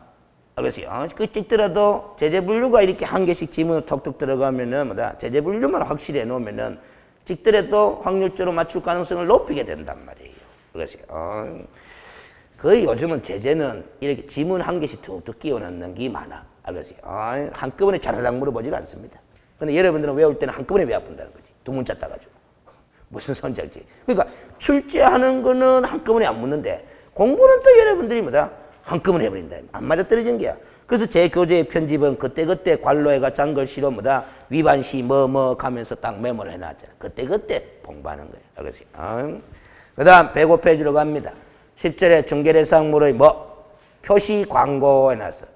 알겠어요? 그 찍더라도 제재 분류가 이렇게 한 개씩 지문으로 톡톡 들어가면은 뭐다? 제재 분류만 확실히 해놓으면은 찍더라도 확률적으로 맞출 가능성을 높이게 된단 말이에요. 그래서요. 거의 요즘은 제재는 이렇게 지문 한 개씩 툭툭 끼워 넣는 게 많아. 알겠어요? 한꺼번에 자라락 물어보질 않습니다. 근데 여러분들은 외울 때는 한꺼번에 외워본다는 거지. 두 문자 따가지고. 무슨 소리인지 알지? 그러니까 출제하는 거는 한꺼번에 안 묻는데 공부는 또 여러분들이 뭐다? 한꺼번에 해버린다. 안 맞아떨어진 게야. 그래서 제 교재의 편집은 그때그때 관로해가 장글씨로 뭐다? 위반시 뭐 하면서 딱 메모를 해놨잖아. 그때그때 공부하는 거예요. 알겠어요? 그 다음 105페이지로 갑니다. 10절에 중개대상물의 뭐? 표시 광고 해놨어.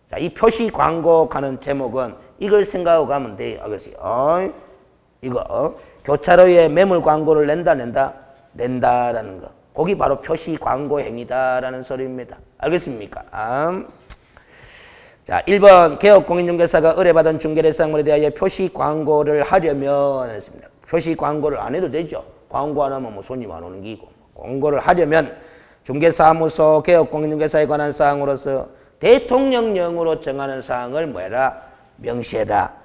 자, 이 표시 광고 가는 제목은 이걸 생각하고 가면 돼요. 알겠어요? 이거 교차로에 매물 광고를 낸다라는 거. 거기 바로 표시 광고 행위다라는 소리입니다. 알겠습니까? 자, 1번 개업공인중개사가 의뢰받은 중개대상물에 대하여 표시 광고를 하려면 했습니다. 표시 광고를 안 해도 되죠. 광고 안 하면 뭐 손님 안 오는 기고. 광고를 하려면 중개사무소 개업공인중개사에 관한 사항으로서 대통령령으로 정하는 사항을 뭐해라? 명시해라.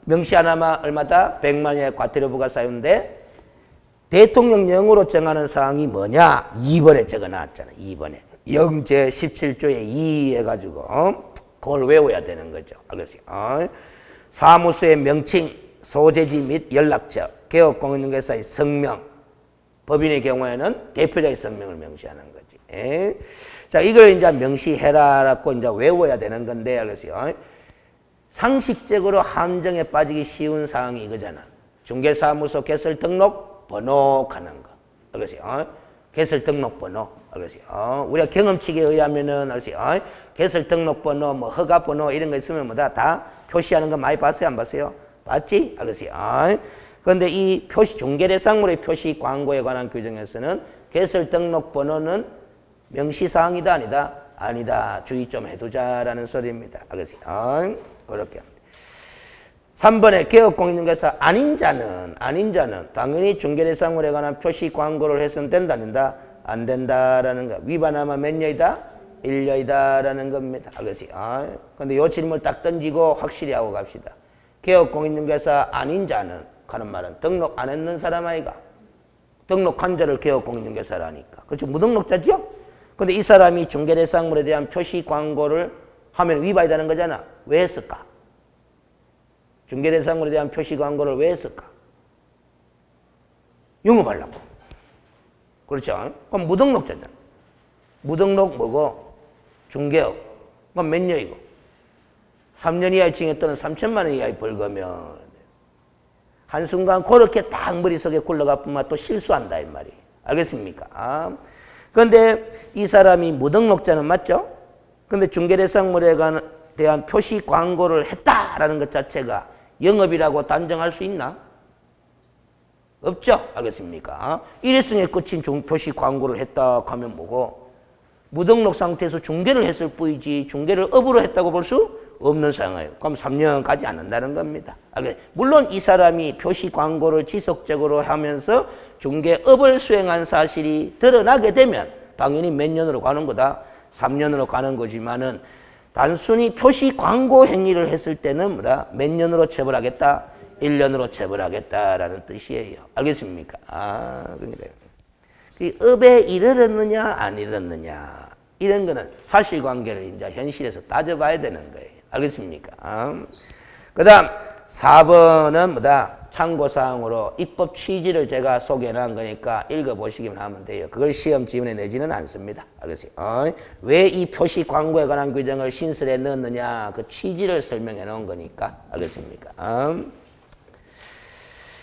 명시 안 하면 얼마다? 100만 원의 과태료 부과 사유인데 대통령령으로 정하는 사항이 뭐냐? 2번에 적어놨잖아. 2번에. 영제 17조에 2 해가지고 그걸 외워야 되는 거죠. 알겠어요? 사무소의 명칭, 소재지 및 연락처, 개업공인중개사의 성명, 법인의 경우에는 대표자의 성명을 명시하는 거지. 자, 이걸 이제 명시해라라고 이제 외워야 되는 건데, 알겠어요? 상식적으로 함정에 빠지기 쉬운 사항이 이거잖아. 중개사무소 개설 등록 번호 가는 거. 알겠어요? 개설 등록 번호. 알겠어요? 우리가 경험칙에 의하면은, 알겠어요? 개설 등록 번호, 뭐 허가 번호 이런 거 있으면 뭐다 다 표시하는 거 많이 봤어요? 안 봤어요? 봤지? 알겠어요? 그런데 이 표시, 중개대상물의 표시 광고에 관한 규정에서는 개설 등록 번호는 명시사항이다, 아니다? 아니다. 주의 좀 해두자라는 소리입니다. 알겠어요? 그렇게 합니다. 3번에 개업공인중개사 아닌 자는 당연히 중개대상물에 관한 표시 광고를 해서는 된다, 안 된다? 안 된다라는 거. 위반하면 몇 녀이다? 1녀이다라는 겁니다. 알겠어요? 근데 요 질문을 딱 던지고 확실히 하고 갑시다. 개업공인중개사 아닌 자는 하는 말은 등록 안 했는 사람 아이가? 등록한 자를 개업공인중개사라니까. 그렇죠? 무등록자죠? 근데 이 사람이 중개대상물에 대한 표시 광고를 하면 위반이 되는 거잖아. 왜 했을까? 중개대상물에 대한 표시 광고를 왜 했을까? 영업하려고. 그렇죠? 그럼 무등록자잖아. 무등록 뭐고? 중개업. 그럼 몇 년이고? 3년 이하의 징역 또는 3천만 원 이하의 벌금이면 한순간 그렇게 딱 머릿속에 굴러가 뿐만 또 실수한다 이 말이에요. 알겠습니까? 그런데 이 사람이 무등록자는 맞죠? 근데 중개대상물에 대한 표시 광고를 했다라는 것 자체가 영업이라고 단정할 수 있나? 없죠? 알겠습니까? 일회성에 그친 표시 광고를 했다 하면 뭐고? 무등록 상태에서 중개를 했을 뿐이지 중개를 업으로 했다고 볼 수 없는 상황이에요. 그럼 3년 가지 않는다는 겁니다. 물론 이 사람이 표시 광고를 지속적으로 하면서 중개업을 수행한 사실이 드러나게 되면 당연히 몇 년으로 가는 거다? 3년으로 가는 거지만은 단순히 표시 광고 행위를 했을 때는 뭐다? 몇 년으로 처벌하겠다? 1년으로 처벌하겠다라는 뜻이에요. 알겠습니까? 그러니까 그 업에 이르렀느냐 안 이르렀느냐 이런 거는 사실관계를 이제 현실에서 따져봐야 되는 거예요. 알겠습니까? 그 다음 4번은 뭐다? 참고사항으로 입법 취지를 제가 소개해놓은 거니까 읽어보시기만 하면 돼요. 그걸 시험 지문에 내지는 않습니다. 알겠어요? 왜 이 표시 광고에 관한 규정을 신설해 넣었느냐 그 취지를 설명해 놓은 거니까. 알겠습니까?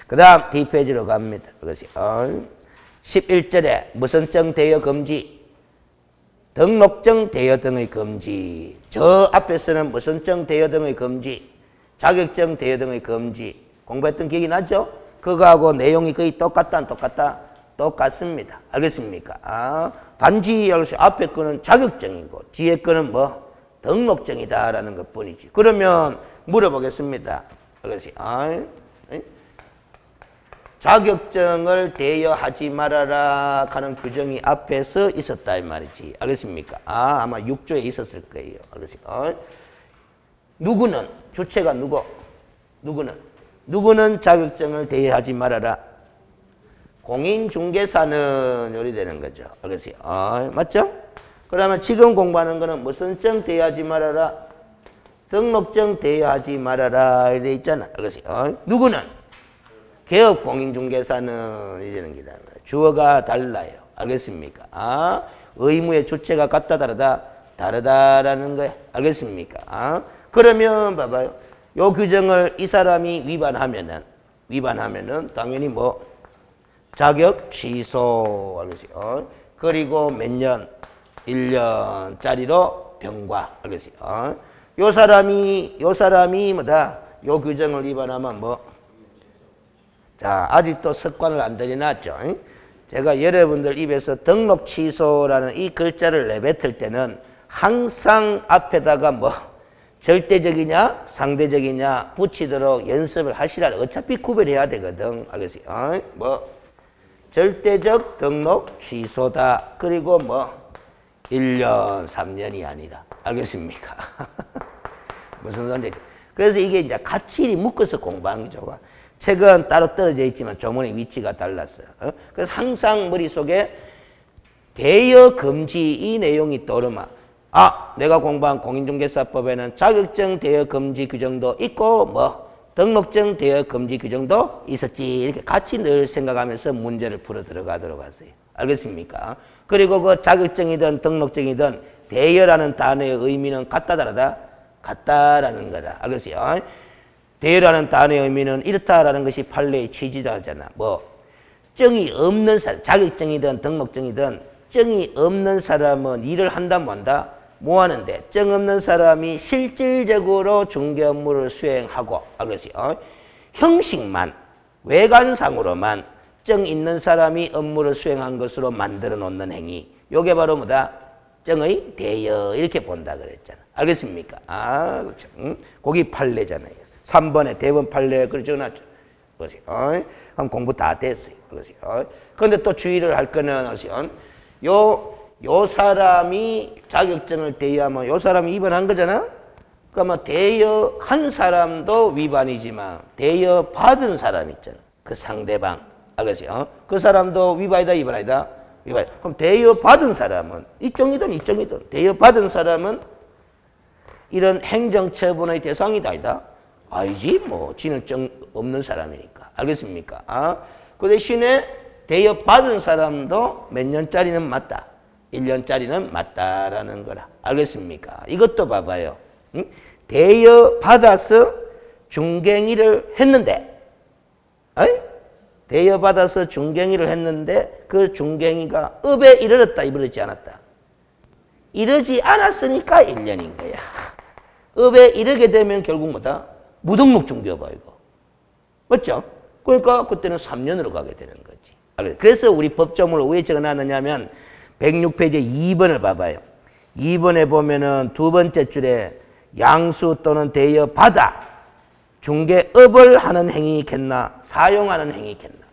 그 다음 뒷페이지로 갑니다. 알겠어요? 11절에 무선증 대여 금지, 등록증 대여 등의 금지. 저 앞에서는 무선증 대여 등의 금지, 자격증 대여 등의 금지 공부했던 기억이 나죠? 그거하고 내용이 거의 똑같다 안 똑같다? 똑같습니다. 알겠습니까? 단지 앞에 거는 자격증이고 뒤에 거는 뭐 등록증이다라는 것 뿐이지. 그러면 물어보겠습니다. 알겠어요? 자격증을 대여하지 말아라 하는 규정이 앞에서 있었다 이 말이지. 알겠습니까? 아마 6조에 있었을 거예요. 알겠어요? 누구는 주체가 누구는 자격증을 대여하지 말아라. 공인중개사는 요리 되는 거죠. 알겠어요? 맞죠? 그러면 지금 공부하는 거는 무슨 증 대여하지 말아라, 등록증 대여하지 말아라 이래 있잖아. 알겠어요? 누구는 개업 공인중개사는 이제는 기다. 주어가 달라요. 알겠습니까? 의무의 주체가 같다 다르다라는 거예요. 알겠습니까? 그러면 봐봐요. 요 규정을 이 사람이 위반하면은 당연히 뭐 자격 취소. 알겠어요? 그리고 몇 년? 1년짜리로 병과. 알겠어요? 요 사람이 뭐다? 요 규정을 위반하면 뭐? 자, 아직도 습관을 안 들여놨죠. 제가 여러분들 입에서 등록 취소라는 이 글자를 내뱉을 때는 항상 앞에다가 뭐 절대적이냐 상대적이냐 붙이도록 연습을 하시라. 어차피 구별해야 되거든. 알겠어요? 뭐 절대적 등록 취소다. 그리고 뭐 1년 3년이 아니라. 알겠습니까? 무슨 소리인지. 그래서 이게 이제 같이 묶어서 공부하는 게 좋아. 책은 따로 떨어져 있지만 조문의 위치가 달랐어요. 그래서 항상 머릿속에 대여 금지 이 내용이 떠오르면 내가 공부한 공인중개사법에는 자격증 대여 금지 규정도 있고 뭐 등록증 대여 금지 규정도 있었지. 이렇게 같이 늘 생각하면서 문제를 풀어 들어가도록 하세요. 알겠습니까? 그리고 그 자격증이든 등록증이든 대여라는 단어의 의미는 같다 다르다? 같다라는 거다. 알겠어요? 대여라는 단어의 의미는 이렇다라는 것이 판례의 취지다잖아. 뭐 증이 없는 사람, 자격증이든 등록증이든 증이 없는 사람은 일을 한다 뭐한다? 뭐 하는데? 증 없는 사람이 실질적으로 중개 업무를 수행하고, 그렇죠? 형식만, 외관상으로만 증 있는 사람이 업무를 수행한 것으로 만들어 놓는 행위. 요게 바로 뭐다? 증의 대여 이렇게 본다 그랬잖아. 알겠습니까? 그렇죠. 거기 판례잖아요. 3번에 대법 판례 그걸 적어놨죠. 그렇지. 그럼 공부 다 됐어요. 그렇지. 그런데 또 주의를 할 거는, 요 사람이 자격증을 대여하면 요 사람이 위반한 거잖아? 그러면 대여한 사람도 위반이지만 대여받은 사람 있잖아. 그 상대방. 알겠어요? 그 사람도 위반이다, 위반이다? 위반. 그럼 대여받은 사람은 이쪽이든 대여받은 사람은 이런 행정처분의 대상이다, 아니다? 아니지, 뭐, 지는 정 없는 사람이니까. 알겠습니까? 그 대신에 대여받은 사람도 몇 년짜리는 맞다. 1년짜리는 맞다라는 거라. 알겠습니까? 이것도 봐봐요. 응? 대여받아서 중갱이를 했는데, 대여받아서 중갱이를 했는데 그 중갱이가 업에 이르렀다, 이르지 않았다? 이르지 않았으니까 1년인 거야. 업에 이르게 되면 결국 뭐다? 무등록 중개업이야, 이거. 맞죠? 그러니까 그때는 3년으로 가게 되는 거지. 그래서 우리 법조문을 왜 적어놨느냐면 106페이지 2번을 봐봐요. 2번에 보면은 두 번째 줄에 양수 또는 대여 받아 중개업을 하는 행위겠나 사용하는 행위겠나.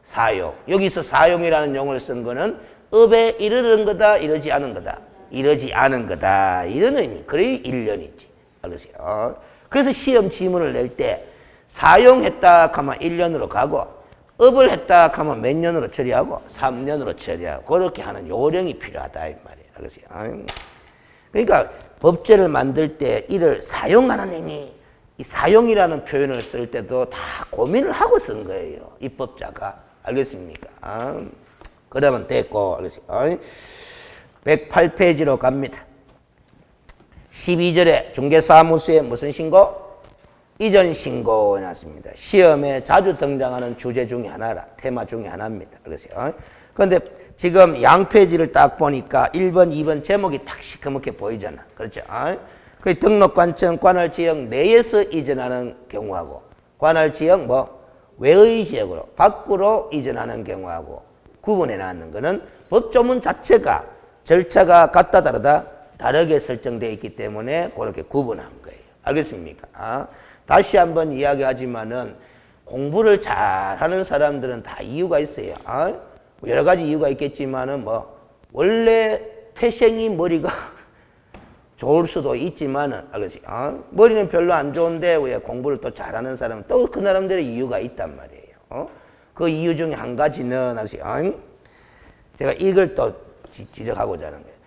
사용. 여기서 사용이라는 용어를 쓴 거는 업에 이르는 거다, 이러지 않은 거다. 이러지 않은 거다. 이런 의미. 그래 1년이지. 알겠어요? 그래서 시험 지문을 낼 때 사용했다 하면 1년으로 가고 업을 했다 하면 몇 년으로 처리하고 3년으로 처리하고 그렇게 하는 요령이 필요하다 이 말이에요. 알겠어요? 그러니까 법제를 만들 때 이를 사용하는 행위, 이 사용이라는 표현을 쓸 때도 다 고민을 하고 쓴 거예요. 입법자가. 알겠습니까? 그러면 됐고, 알겠어요? 108페이지로 갑니다. 12절에 중개사무소에 무슨 신고? 이전 신고 해놨습니다. 시험에 자주 등장하는 주제 중에 하나라, 테마 중에 하나입니다. 그래서요. 그런데 지금 양 페이지를 딱 보니까 1번, 2번 제목이 딱 시커멓게 보이잖아. 그렇죠? 그 등록관청 관할지역 내에서 이전하는 경우하고 관할지역 외의 지역으로 밖으로 이전하는 경우하고 구분해 놨는 거는 법조문 자체가 절차가 같다 다르다 다르게 설정되어 있기 때문에 그렇게 구분한 거예요. 알겠습니까? 다시 한번 이야기하지만은 공부를 잘하는 사람들은 다 이유가 있어요. 여러 가지 이유가 있겠지만은 원래 태생이 머리가 좋을 수도 있지만은 알겠어요. 머리는 별로 안 좋은데 왜 공부를 또 잘하는 사람은 또 그 사람들의 이유가 있단 말이에요. 그 이유 중에 한 가지는 알겠어요. 제가 이걸 또 지적하고자 하는 거예요.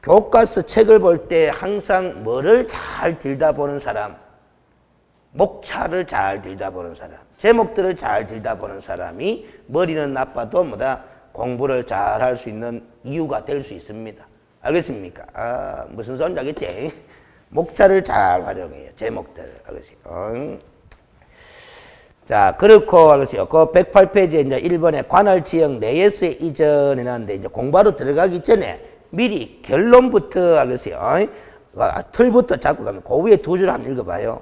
교과서 책을 볼 때 항상 뭐를 잘 들여다보는 사람, 목차를 잘 들여다보는 사람, 제목들을 잘 들여다보는 사람이 머리는 나빠도 공부를 잘 할 수 있는 이유가 될 수 있습니다. 알겠습니까? 무슨 소리인지 알겠지? 목차를 잘 활용해요. 제목들을. 알겠어요? 자, 그렇고, 알겠어요? 그 108페이지에 이제 1번에 관할지역 내에서 이전해놨는데, 이제 공부하러 들어가기 전에 미리 결론부터, 알겠어요? 틀부터 잡고 가면, 그 위에 두 줄 한번 읽어봐요.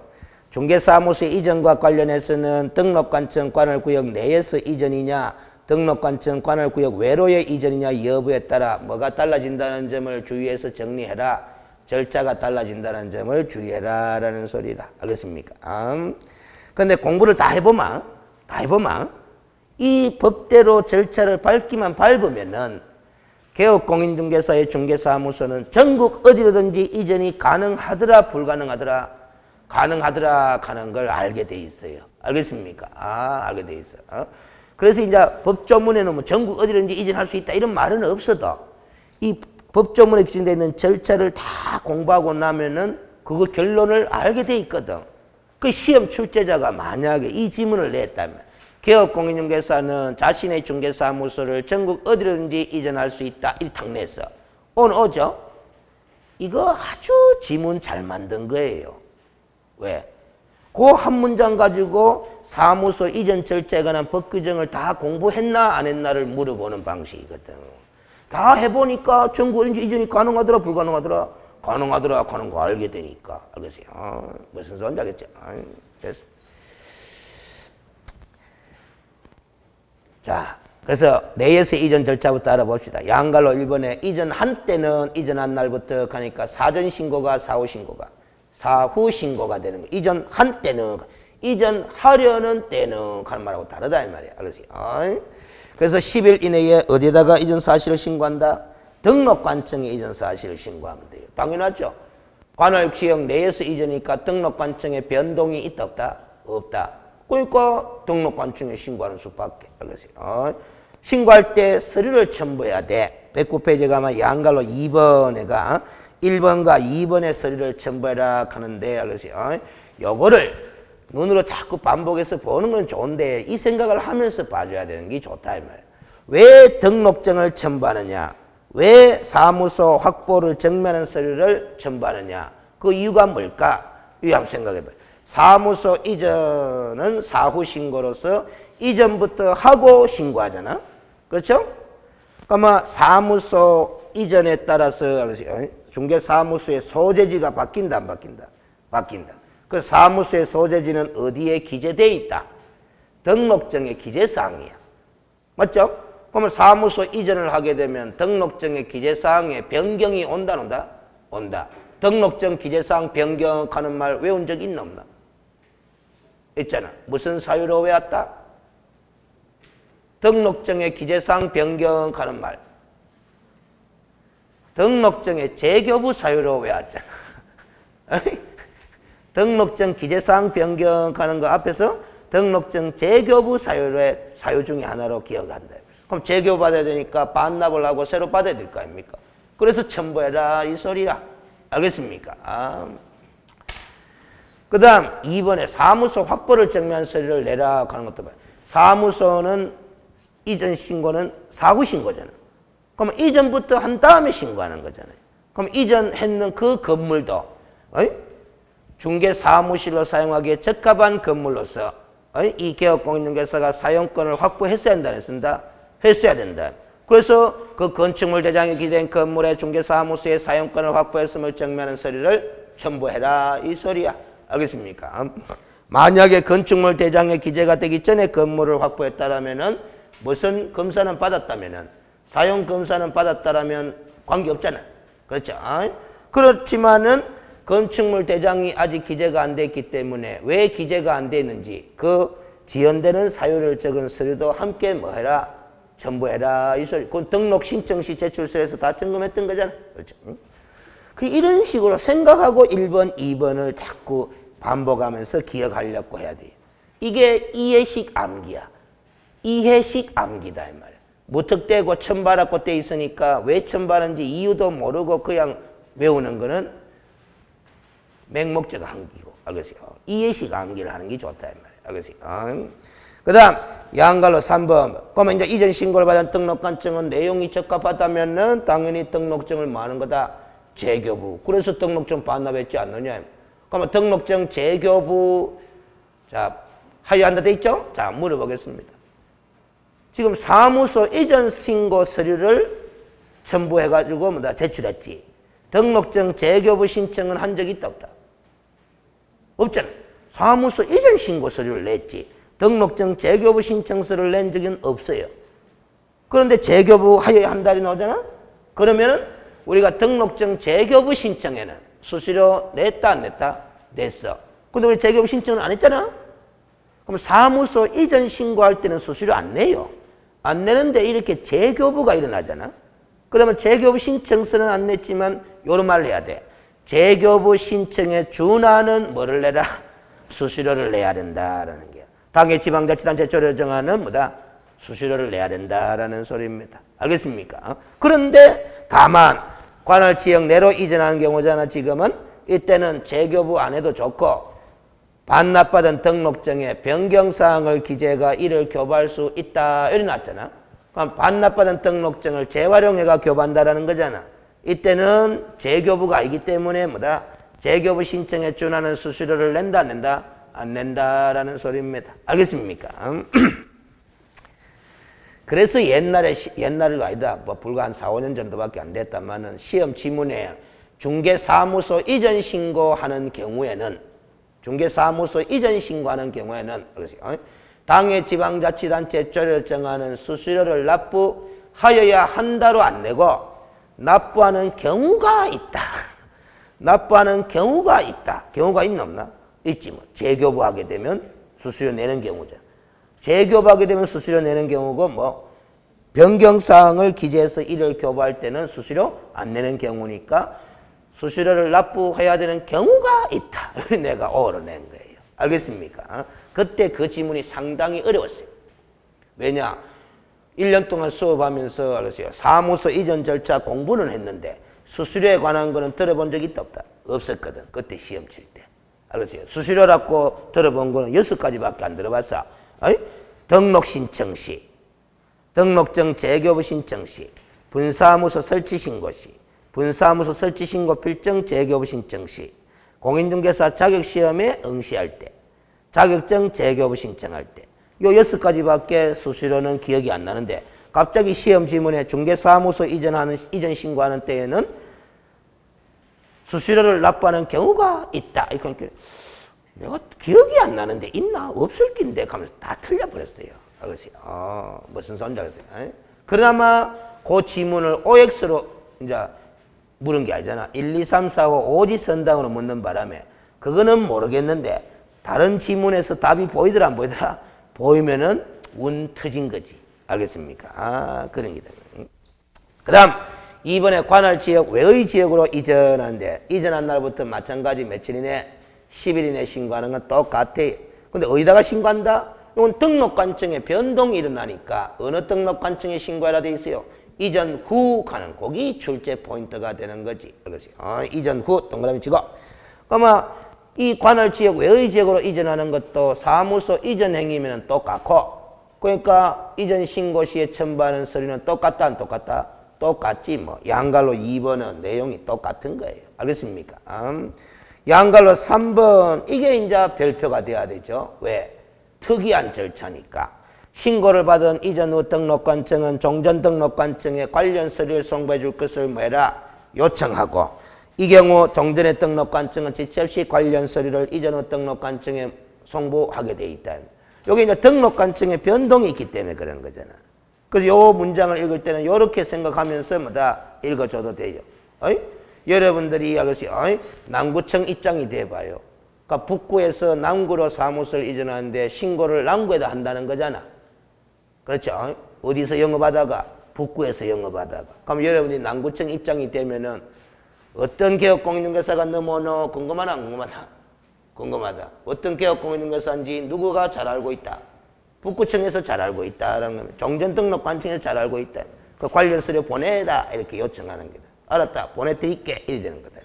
중개사무소 이전과 관련해서는 등록관청 관할구역 내에서 이전이냐, 등록관청 관할구역 외로의 이전이냐 여부에 따라 뭐가 달라진다는 점을 주의해서 정리해라. 절차가 달라진다는 점을 주의해라 라는 소리라. 알겠습니까? 근데 공부를 다 해보면 이 법대로 절차를 밟기만 밟으면은 개업공인중개사의 중개사무소는 전국 어디로든지 이전이 가능하더라 불가능하더라 가능하더라 하는 걸 알게 돼 있어요. 알겠습니까? 알게 돼 있어요. 그래서 이제 법조문에는 전국 어디든지 이전할 수 있다 이런 말은 없어도 이 법조문에 규정되어 있는 절차를 다 공부하고 나면은 그거 결론을 알게 돼 있거든. 그 시험 출제자가 만약에 이 지문을 냈다면 개업공인중개사는 자신의 중개사무소를 전국 어디든지 이전할 수 있다 이 탁 냈어. 오늘 오죠? 이거 아주 지문 잘 만든 거예요. 왜? 그 한 문장 가지고 사무소 이전 절차에 관한 법 규정을 다 공부했나 안 했나를 물어보는 방식이거든. 다 해보니까 전국 이전이 가능하더라 불가능하더라 가능하더라 하는 거 알게 되니까. 알겠어요? 무슨 소리인지 알겠죠? 됐어. 자, 그래서 내에서 이전 절차부터 알아봅시다. 양갈로 1번에 이전한 때는 이전한 날부터 가니까 사전 신고가 사후 신고가 사후 신고가 되는 거. 이전한 때는 이전하려는 때는 하는 말하고 다르다 이 말이야. 알겠어요? 그래서 10일 이내에 어디에다가 이전 사실을 신고한다? 등록관청에 이전 사실을 신고하면 돼요. 당연하죠. 관할 지역 내에서 이전이니까 등록관청에 변동이 있다 없다? 없다. 그러니까 등록관청에 신고하는 수밖에. 알겠어요? 신고할 때 서류를 첨부해야 돼. 109페이지에 가면 양갈로 2번에가 1번과 2번의 서류를 첨부해라 하는데, 알겠어요? 요거를 눈으로 자꾸 반복해서 보는 건 좋은데 이 생각을 하면서 봐줘야 되는 게 좋다 이 말이에요. 왜 등록증을 첨부하느냐? 왜 사무소 확보를 정면한 서류를 첨부하느냐? 그 이유가 뭘까? 이거 한번 생각해봐요. 사무소 이전은 사후 신고로서 이전부터 하고 신고하잖아. 그렇죠? 그러면 사무소 이전에 따라서 중개사무소의 소재지가 바뀐다 안 바뀐다? 바뀐다. 그 사무소의 소재지는 어디에 기재되어 있다? 등록증의 기재사항이야. 맞죠? 그러면 사무소 이전을 하게 되면 등록증의 기재사항에 변경이 온다, 온다? 온다. 등록증 기재사항 변경하는 말 외운 적 있나 없나? 있잖아. 무슨 사유로 외웠다? 등록증의 기재사항 변경하는 말. 등록증의 재교부 사유로 외웠잖아. 등록증 기재사항 변경하는 거 앞에서 등록증 재교부 사유의 사유 중에 하나로 기억한다. 그럼 재교부 받아야 되니까 반납을 하고 새로 받아야 될 거 아닙니까? 그래서 첨부해라 이 소리야. 알겠습니까? 그 다음 2번에 사무소 확보를 증명한 서류를 내라 하는 것도 봐요. 사무소는 이전 신고는 사후 신고잖아. 그럼 이전부터 한 다음에 신고하는 거잖아요. 그럼 이전했는 그 건물도 중개 사무실로 사용하기에 적합한 건물로서 이 개업공인중개사가 사용권을 확보했어야 한다 했습니다. 했어야 된다. 그래서 그 건축물 대장에 기재된 건물의 중개사무소의 사용권을 확보했음을 증명하는 서류를 첨부해라 이 소리야. 알겠습니까? 만약에 건축물 대장에 기재가 되기 전에 건물을 확보했다라면은 무슨 검사는 받았다면은 사용 검사는 받았다라면 관계없잖아. 그렇죠? 그렇지만은 건축물 대장이 아직 기재가 안 됐기 때문에 왜 기재가 안 됐는지 그 지연되는 사유를 적은 서류도 함께 뭐 해라? 첨부해라 이 소리. 그 등록 신청 시 제출서에서 다 점검했던 거잖아. 그렇죠? 그 이런 식으로 생각하고 1번, 2번을 자꾸 반복하면서 기억하려고 해야 돼. 이게 이해식 암기야. 이해식 암기다 이 말이야. 무턱대고 첨발하고 돼 있으니까 왜 첨발한지 이유도 모르고 그냥 외우는 거는 맹목적 암기고. 알겠어요? 이해식 암기를 하는 게 좋다 이 말이야. 알겠어요? 그 다음 양갈로 3번. 그러면 이제 이전 신고를 받은 등록관증은 내용이 적합하다면은 당연히 등록증을 뭐 하는 거다? 재교부. 그래서 등록증 반납했지 않느냐? 그러면 등록증 재교부 자 하여한다 돼 있죠? 자 물어보겠습니다. 지금 사무소 이전 신고 서류를 첨부해가지고 뭐다 제출했지. 등록증 재교부 신청은 한 적이 있다 없다? 없잖아. 사무소 이전 신고 서류를 냈지. 등록증 재교부 신청서를 낸 적은 없어요. 그런데 재교부 하여야 한 달이 나오잖아? 그러면은 우리가 등록증 재교부 신청에는 수수료 냈다 안 냈다? 냈어. 근데 우리 재교부 신청은 안 했잖아? 그럼 사무소 이전 신고할 때는 수수료 안 내요. 안 내는데 이렇게 재교부가 일어나잖아? 그러면 재교부 신청서는 안 냈지만 요런 말을 해야 돼. 재교부 신청에 준하는 뭐를 내라? 수수료를 내야 된다라는 게. 당해 지방자치단체 조례를 정하는 뭐다? 수수료를 내야 된다라는 소리입니다. 알겠습니까? 그런데 다만 관할 지역 내로 이전하는 경우잖아. 지금은 이때는 재교부 안 해도 좋고 반납받은 등록증에 변경사항을 기재가 이를 교부할 수 있다 이렇게 놨잖아. 그럼 반납받은 등록증을 재활용해가 교부한다라는 거잖아. 이때는 재교부가 아니기 때문에 뭐다? 재교부 신청에 준하는 수수료를 낸다 안 낸다? 안 낸다라는 소리입니다. 알겠습니까? 그래서 옛날도 아니다. 뭐 불과 한 4, 5년 정도밖에 안 됐다마는 시험 지문에 중개사무소 이전 신고하는 경우에는 당해 지방자치단체 조례를 정하는 수수료를 납부하여야 한다로 안 내고 납부하는 경우가 있다. 납부하는 경우가 있다. 경우가 있나 없나? 있지 뭐. 재교부하게 되면 수수료 내는 경우죠. 재교부하게 되면 수수료 내는 경우고 뭐 변경사항을 기재해서 이를 교부할 때는 수수료 안 내는 경우니까 수수료를 납부해야 되는 경우가 있다. 내가 오로 낸 거예요. 알겠습니까? 그때 그 지문이 상당히 어려웠어요. 왜냐? 1년 동안 수업하면서 알았어요. 사무소 이전 절차 공부는 했는데 수수료에 관한 거는 들어본 적이 있다 없다? 없었거든. 그때 시험 칠 때. 알았어요. 수수료라고 들어본 거는 6가지밖에 안 들어봤어. 등록 신청 시, 등록증 재교부 신청 시, 분사무소 설치 신고 시, 분사무소 설치 신고 필증 재교부 신청 시, 공인중개사 자격시험에 응시할 때, 자격증 재교부 신청할 때. 요 6가지밖에 수수료는 기억이 안 나는데 갑자기 시험 지문에 중개사무소 이전 신고하는 때에는 수수료를 납부하는 경우가 있다. 그러니까 내가 기억이 안 나는데 있나? 없을 낀데 하면서 다 틀려버렸어요. 알겠어요? 무슨 소리인지 알겠어요? 그나마 그 지문을 OX로 이제 물은 게 아니잖아. 1, 2, 3, 4, 5, 오지 선당으로 묻는 바람에 그거는 모르겠는데 다른 지문에서 답이 보이더라 안 보이더라? 보이면은 운 터진 거지. 알겠습니까? 아, 그런 게다. 그 다음 이번에 관할지역 외의 지역으로 이전하는데 이전한 날부터 마찬가지 며칠이네? 10일 이내 신고하는 건 똑같아요. 근데 어디다가 신고한다? 이건 등록관청에 변동이 일어나니까 어느 등록관청에 신고해라 돼 있어요? 이전 후 가는 거기 출제 포인트가 되는 거지. 이전 후 동그라미 치고. 그러면 이 관할지역 외의 지역으로 이전하는 것도 사무소 이전 행위면 똑같고, 그러니까 이전 신고 시에 첨부하는 서류는 똑같다 안 똑같다? 똑같지 뭐. 양갈로 2번은 내용이 똑같은 거예요. 알겠습니까? 양갈로 3번 이게 이제 별표가 돼야 되죠. 왜? 특이한 절차니까. 신고를 받은 이전 후 등록관청은 종전 등록관청에 관련 서류를 송부해 줄 것을 뭐해라? 요청하고, 이 경우 종전의 등록관청은 지체 없이 관련 서류를 이전 후 등록관청에 송부하게 돼 있다. 여기 이제 등록관청에 변동이 있기 때문에 그런 거잖아. 그래서 요 문장을 읽을 때는 이렇게 생각하면서 뭐다 읽어줘도 돼요. 어이? 여러분들이 이것이 남구청 입장이 돼봐요. 그러니까 북구에서 남구로 사무소를 이전하는데 신고를 남구에다 한다는 거잖아. 그렇죠? 어디서 영업하다가? 북구에서 영업하다가. 그럼 여러분이 남구청 입장이 되면은 어떤 개업공인중개사가 넘어오노? 궁금하나? 안 궁금하다? 궁금하다. 어떤 개업공인중개사인지 누구가 잘 알고 있다? 북구청에서 잘 알고 있다라는 겁니다. 종전등록관청에서 잘 알고 있다. 그 관련 서류 보내라 이렇게 요청하는 거다. 알았다. 보내드릴게. 이래 되는 거다.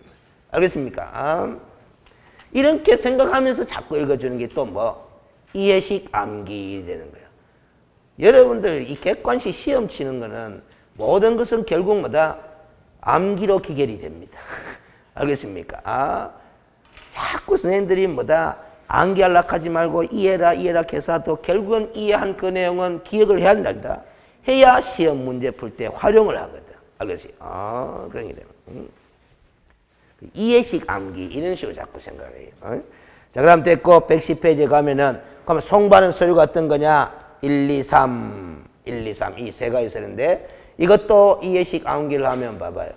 알겠습니까? 이렇게 생각하면서 자꾸 읽어주는 게 또 뭐? 이해식 암기 되는 거예요. 여러분들 이 객관식 시험 치는 거는 모든 것은 결국 뭐다? 암기로 기결이 됩니다. 알겠습니까? 자꾸 선생님들이 뭐다? 암기하려고 하지 말고 이해라 해서 또 결국은 이해한 그 내용은 기억을 해야 한다. 해야 시험 문제 풀 때 활용을 하거든. 알겠지? 그런 게 되면. 이해식 암기 이런 식으로 자꾸 생각해요. 자, 그럼 됐고 110페이지에 가면은 그러면 송부하는 서류가 어떤 거냐? 1, 2, 3 이 세 가지 서류인데 이것도 이해식 암기를 하면 봐봐요.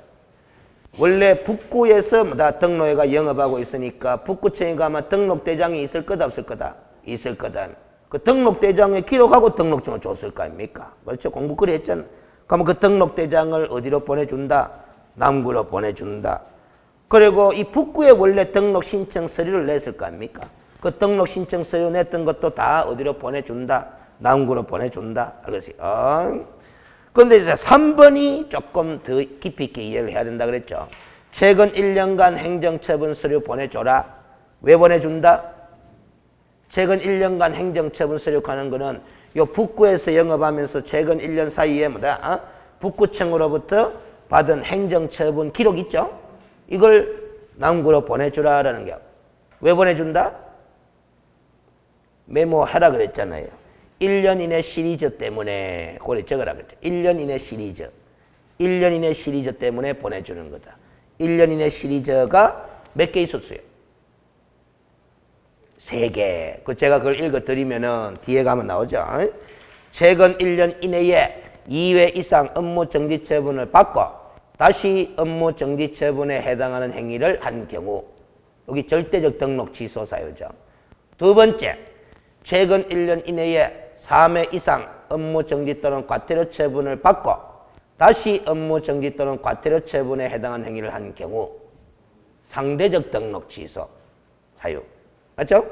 원래 북구에서 뭐다 등록회가 영업하고 있으니까 북구청에 가면 등록대장이 있을 거다 없을 거다? 있을 거다. 그 등록대장에 기록하고 등록증을 줬을 거 아닙니까? 그렇죠? 공부 그래 했잖아. 그러면 그 등록대장을 어디로 보내준다? 남구로 보내준다. 그리고 이 북구에 원래 등록 신청 서류를 냈을 거 아닙니까? 그 등록 신청 서류 냈던 것도 다 어디로 보내준다? 남구로 보내준다. 알겠어요? 그런데 이제 3번이 조금 더 깊이 있게 이해를 해야 된다 그랬죠. 최근 1년간 행정처분 서류 보내줘라. 왜 보내준다? 최근 1년간 행정처분 서류 가는 거는 요 북구에서 영업하면서 최근 1년 사이에 뭐다? 북구청으로부터 받은 행정처분 기록 있죠? 이걸 남구로 보내주라라는 게. 왜 보내준다? 메모하라 그랬잖아요. 1년 이내 시리즈 때문에 그걸 적으라 그랬죠. 1년 이내 시리즈. 1년 이내 시리즈 때문에 보내주는 거다. 1년 이내 시리즈가 몇 개 있었어요? 3개. 그 제가 그걸 읽어드리면은 뒤에 가면 나오죠. 최근 1년 이내에 2회 이상 업무 정지 처분을 받고 다시 업무 정지 처분에 해당하는 행위를 한 경우. 여기 절대적 등록 취소 사유죠. 두 번째, 최근 1년 이내에 3회 이상 업무 정지 또는 과태료 처분을 받고 다시 업무 정지 또는 과태료 처분에 해당하는 행위를 한 경우 상대적 등록 취소 사유. 맞죠?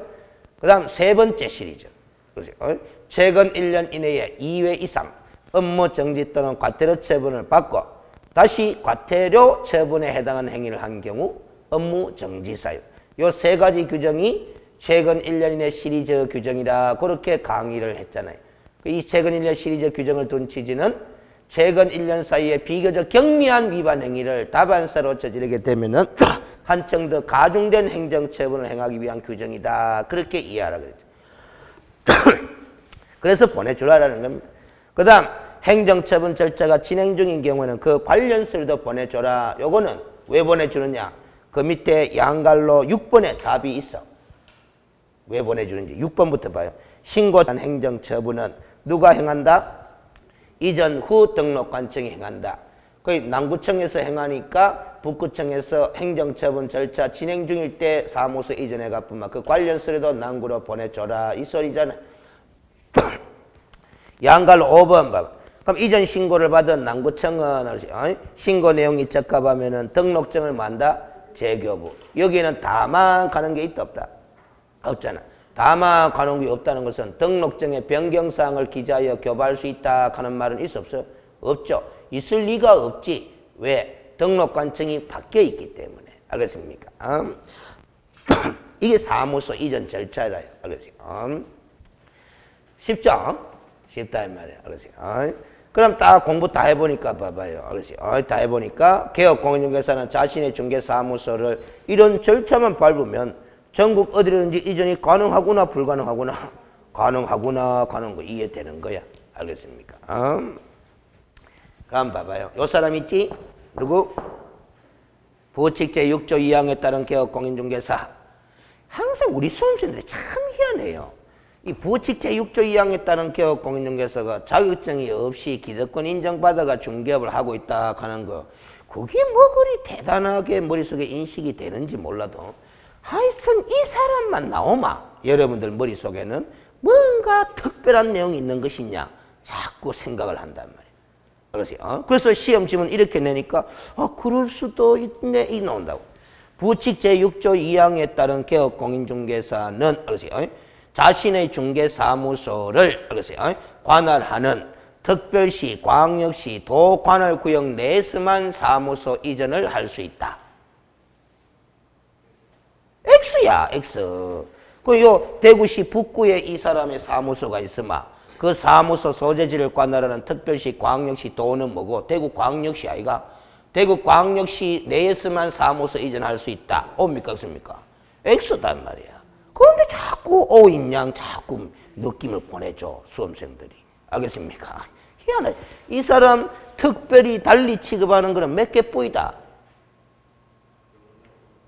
그 다음 세 번째 시리즈. 최근 1년 이내에 2회 이상 업무 정지 또는 과태료 처분을 받고 다시 과태료 처분에 해당하는 행위를 한 경우 업무 정지 사유. 요 세 가지 규정이 최근 1년 이내 시리즈 규정이라 그렇게 강의를 했잖아요. 이 최근 1년 시리즈 규정을 둔 취지는 최근 1년 사이에 비교적 경미한 위반 행위를 다반사로 저지르게 되면은 한층 더 가중된 행정처분을 행하기 위한 규정이다. 그렇게 이해하라 그랬죠. 그래서 보내주라라는 겁니다. 그 다음 행정처분 절차가 진행 중인 경우에는 그 관련 서류도 보내줘라. 요거는 왜 보내주느냐? 그 밑에 양갈로 6번에 답이 있어. 왜 보내주는지 6번부터 봐요. 신고한 행정처분은 누가 행한다? 이전 후 등록관청이 행한다. 거의 남구청에서 행하니까 북구청에서 행정처분 절차 진행 중일 때 사무소 이전해 갚으면 그 관련 서류도 남구로 보내줘라 이 소리잖아. 양갈 5번 봐봐. 그럼 이전 신고를 받은 남구청은 신고 내용이 적합하면은 등록증을 만다 재교부. 여기는 다만 가는 게 있다 없다? 없잖아. 다만 가는 게 없다는 것은 등록증의 변경사항을 기재하여 교부할 수 있다 하는 말은 있어 없어? 없죠. 있을 리가 없지. 왜? 등록관청이 바뀌어 있기 때문에. 알겠습니까? 이게 사무소 이전 절차라요. 알겠어요? 쉽죠? 쉽다 이 말이에요. 알겠어요? 그럼 딱 공부 다 해보니까 봐봐요. 알겠어요? 다 해보니까 개업공인중개사는 자신의 중개사무소를 이런 절차만 밟으면 전국 어디든지 이전이 가능하구나 불가능하구나 가능하구나 가는 거 이해되는 거야. 알겠습니까? 그럼 봐봐요. 요 사람 있지? 누구? 부칙 제6조 2항에 따른 개업공인중개사. 항상 우리 수험생들이 참 희한해요. 이 부칙 제6조 2항에 따른 개업공인중개사가 자격증이 없이 기득권 인정받아가 중개업을 하고 있다 하는 거 그게 뭐 그리 대단하게 머릿속에 인식이 되는지 몰라도 하여튼 이 사람만 나오마 여러분들 머릿속에는 뭔가 특별한 내용이 있는 것이냐 자꾸 생각을 한단 말이에요. 그래서 시험 지문 이렇게 내니까 그럴 수도 있네 이 나온다고. 부칙 제6조 2항에 따른 개업공인중개사는 자신의 중개사무소를 관할하는 특별시, 광역시, 도 관할구역 내에서만 사무소 이전을 할 수 있다. X야, X. 요 대구시 북구에 이 사람의 사무소가 있으마. 그 사무소 소재지를 관할하는 특별시, 광역시, 도는 뭐고? 대구광역시 아이가? 대구광역시 내에서만 사무소 이전할 수 있다. O입니까? X입니까? X단 말이야. 그런데 자꾸 O인 양 자꾸 느낌을 보내줘. 수험생들이. 알겠습니까? 희한해. 이 사람 특별히 달리 취급하는 거는 몇 개 뿌이다?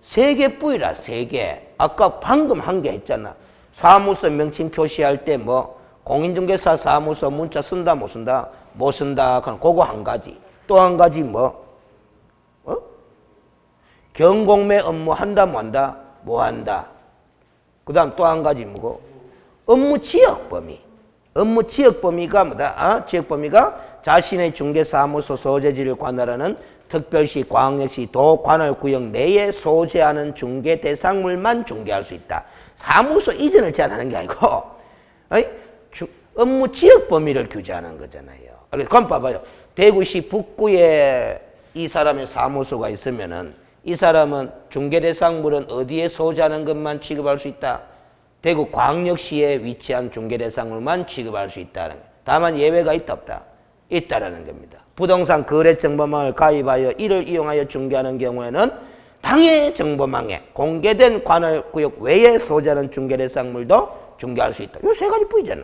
3개 뿌이라 3개. 아까 방금 한 개 했잖아. 사무소 명칭 표시할 때 뭐 공인중개사 사무소 문자 쓴다 못 쓴다? 못 쓴다. 그럼 그거 한 가지. 또 한 가지 뭐? 경공매 업무 한다 뭐 한다? 뭐 한다. 그 다음 또 한 가지 뭐고? 업무 지역 범위. 업무 지역 범위가 뭐다? 지역 범위가 자신의 중개사무소 소재지를 관할하는 특별시, 광역시, 도 관할구역 내에 소재하는 중개 대상물만 중개할 수 있다. 사무소 이전을 제한하는 게 아니고 업무 지역 범위를 규제하는 거잖아요. 그럼 봐봐요. 대구시 북구에 이 사람의 사무소가 있으면은 이 사람은 중개 대상물은 어디에 소재하는 것만 취급할 수 있다. 대구 광역시에 위치한 중개 대상물만 취급할 수 있다는 거예요. 다만 예외가 있다 없다? 있다라는 겁니다. 부동산 거래 정보망을 가입하여 이를 이용하여 중개하는 경우에는 당해 정보망에 공개된 관할구역 외에 소재하는 중개 대상물도 중개할 수 있다. 이 3가지 뿌이잖아.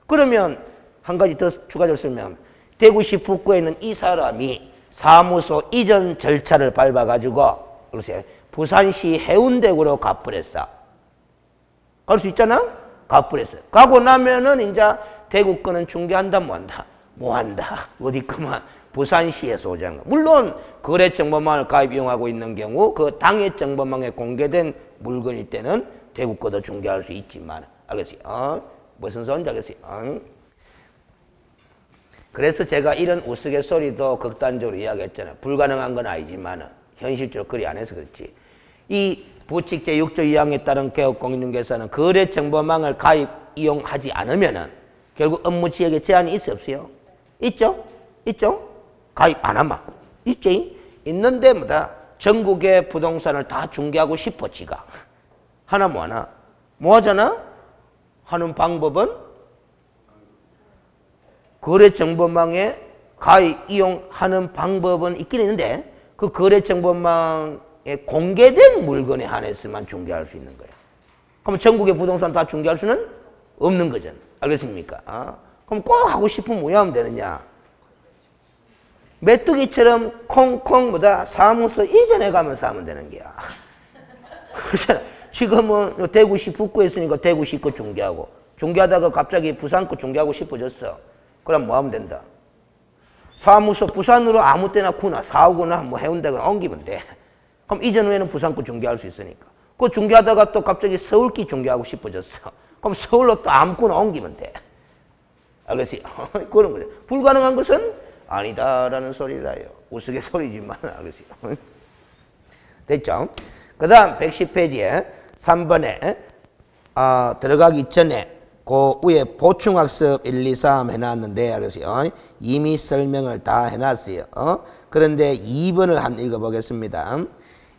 그러면 한 가지 더 추가적으로 설명하면 대구시 북구에 있는 이 사람이 사무소 이전 절차를 밟아가지고 부산시 해운대구로 가버렸어. 갈 수 있잖아? 가버렸어. 가고 나면은 이제 대구 거는 중개한다 뭐 한다? 뭐 한다. 어디 그만 부산시에 소재한 거. 물론 거래 정보망을 가입 이용하고 있는 경우 그 당해 정보망에 공개된 물건일 때는 대구 거도 중개할 수 있지만 알겠어요? 무슨 소리인지 알겠어요? 그래서 제가 이런 우스갯소리도 극단적으로 이야기했잖아요. 불가능한 건 아니지만 현실적으로 그리 안 해서 그렇지. 이 부칙 제6조 2항에 따른 개업공인중개사는 거래 정보망을 가입 이용하지 않으면은 결국 업무 지역에 제한이 있어 없어요? 있죠? 있죠? 가입 안 하면 있지? 있는데 뭐다? 전국의 부동산을 다 중개하고 싶어 지가. 하나 뭐 하나? 뭐 하잖아? 하는 방법은 거래 정보망에 가입 이용하는 방법은 있긴 있는데 그 거래 정보망에 공개된 물건에 한해서만 중개할 수 있는 거야. 그럼 전국의 부동산 다 중개할 수는 없는 거잖아. 알겠습니까? 그럼 꼭 하고 싶으면 뭐 하면 되느냐? 메뚜기처럼 콩콩 뭐다 사무소 이전에 가면서 하면 되는 거야. 그렇잖아. 지금은 대구시 북구에 있으니까 대구시 거 중개하고 중개하다가 갑자기 부산 거 중개하고 싶어졌어. 그럼 뭐 하면 된다? 사무소 부산으로 아무 때나 구나 사오거나 뭐 해운대거나 옮기면 돼. 그럼 이전 후에는 부산권 중개할 수 있으니까. 그 중개하다가 또 갑자기 서울기 중개하고 싶어졌어. 그럼 서울로 또 아무거나 옮기면 돼. 알겠어요? 그런 거죠. 불가능한 것은 아니다라는 소리라요. 우스갯소리지만 알겠어요? 됐죠? 그 다음 110페이지에 3번에 들어가기 전에 그 위에 보충학습 1, 2, 3 해놨는데 알겠어요? 이미 설명을 다 해놨어요. 그런데 2번을 한번 읽어보겠습니다.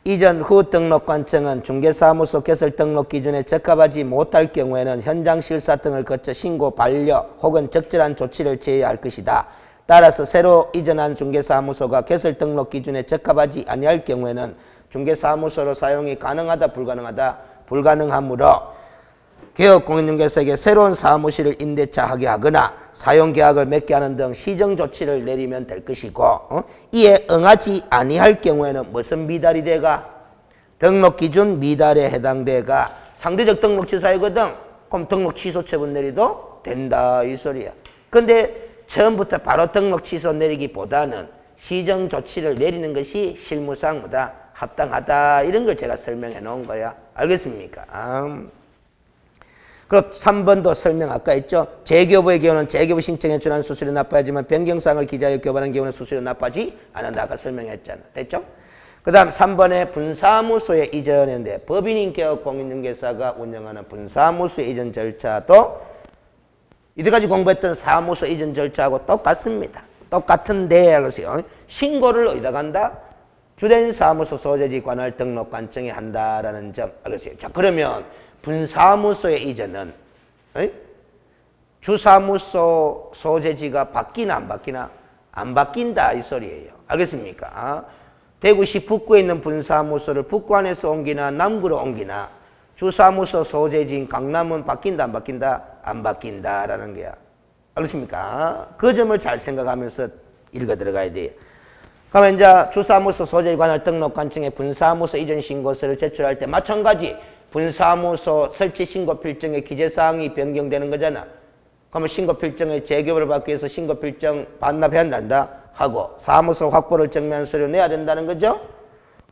이전 후 등록관청은 중개사무소 개설 등록 기준에 적합하지 못할 경우에는 현장 실사 등을 거쳐 신고, 반려 혹은 적절한 조치를 취해야 할 것이다. 따라서 새로 이전한 중개사무소가 개설 등록 기준에 적합하지 아니할 경우에는 중개사무소로 사용이 가능하다, 불가능하다, 불가능하므로 개업공인중개사에게 새로운 사무실을 임대차하게 하거나 사용계약을 맺게 하는 등 시정조치를 내리면 될 것이고 이에 응하지 아니할 경우에는 무슨 미달이 돼가? 등록기준 미달에 해당돼가 상대적 등록 취소이거든. 그럼 등록 취소 처분 내리도 된다 이 소리야. 근데 처음부터 바로 등록 취소 내리기보다는 시정조치를 내리는 것이 실무상 뭐다? 합당하다 이런 걸 제가 설명해 놓은 거야. 알겠습니까? 그리고 3번도 설명 아까 했죠. 재교부의 경우는 재교부 신청에 준한 수수료 납부하지만 변경사항을 기재하여 교부하는 경우는 수수료 납부하지 않는다. 아까 설명했잖아. 됐죠? 그 다음 3번에 분사무소에 이전했는데 법인인 개업 공인중개사가 운영하는 분사무소의 이전 절차도 이때까지 공부했던 사무소 이전 절차하고 똑같습니다. 똑같은데 알았어요. 신고를 어디다 간다? 주된 사무소 소재지 관할 등록관청에 한다라는 점 알았어요. 자 그러면 분사무소의 이전은 주사무소 소재지가 바뀌나 안 바뀌나? 안 바뀐다 이 소리예요. 알겠습니까? 대구시 북구에 있는 분사무소를 북구 안에서 옮기나 남구로 옮기나 주사무소 소재지인 강남은 바뀐다 안 바뀐다? 안 바뀐다라는 거야. 알겠습니까? 그 점을 잘 생각하면서 읽어 들어가야 돼요. 그러면 이제 주사무소 소재지 관할 등록관청에 분사무소 이전 신고서를 제출할 때 마찬가지 분사무소 설치 신고 필정의 기재사항이 변경되는 거잖아. 그러면 신고 필정의 재교부를 받기 위해서 신고 필정 반납해야 한다 하고 사무소 확보를 정리한 서류 내야 된다는 거죠.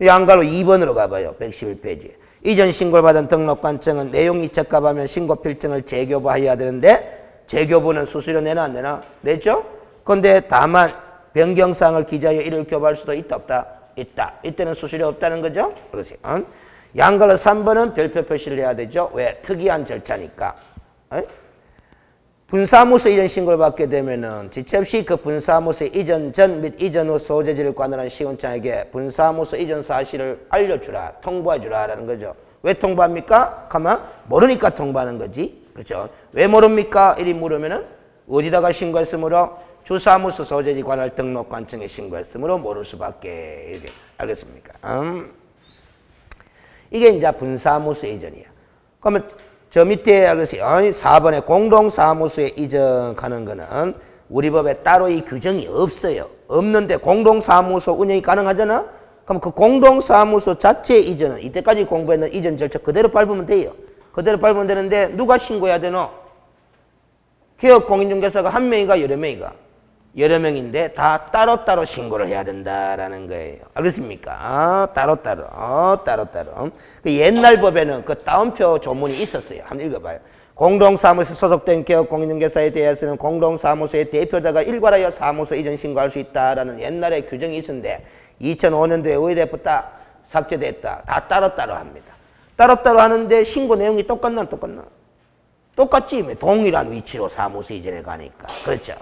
양가로 2번으로 가봐요. 111페이지. 이전 신고를 받은 등록관청은 내용이 적합하면 신고 필정을 재교부해야 되는데 재교부는 수수료 내나 안 내나? 냈죠? 그런데 다만 변경사항을 기재하여 이를 교부할 수도 있다 없다? 있다. 이때는 수수료 없다는 거죠. 그러세요. 양가로 3번은 별표 표시를 해야 되죠. 왜? 특이한 절차니까. 분사무소 이전 신고를 받게 되면은 지체 시 그 분사무소 이전 전 및 이전 후 소재지를 관할한 시군장에게 분사무소 이전 사실을 알려주라, 통보해주라라는 거죠. 왜 통보합니까? 가만 모르니까 통보하는 거지. 그렇죠? 왜 모릅니까? 이리 물으면은 어디다가 신고했으므로 주사무소 소재지 관할 등록관청에 신고했으므로 모를 수밖에. 이렇게 알겠습니까? 이게 이제 분사무소 이전이야. 그러면 저 밑에 알겠어요. 4번에 공동사무소에 이전하는 거는 우리 법에 따로 이 규정이 없어요. 없는데 공동사무소 운영이 가능하잖아? 그럼 그 공동사무소 자체 이전은 이때까지 공부했는 이전 절차 그대로 밟으면 돼요. 그대로 밟으면 되는데 누가 신고해야 되노? 개업공인중개사가 한 명이가 여러 명이가? 여러 명인데 다 따로따로 신고를 해야 된다라는 거예요. 알겠습니까? 따로따로. 그 옛날 법에는 그 따옴표 조문이 있었어요. 한번 읽어봐요. 공동사무소에 소속된 개업공인중개사에 대해서는 공동사무소의 대표자가 일괄하여 사무소 이전 신고할 수 있다라는 옛날에 규정이 있었는데 2005년도에 의회대부터 삭제됐다. 다 따로따로 합니다. 따로따로 하는데 신고 내용이 똑같나 안 똑같나? 똑같지. 동일한 위치로 사무소 이전에 가니까. 그렇죠.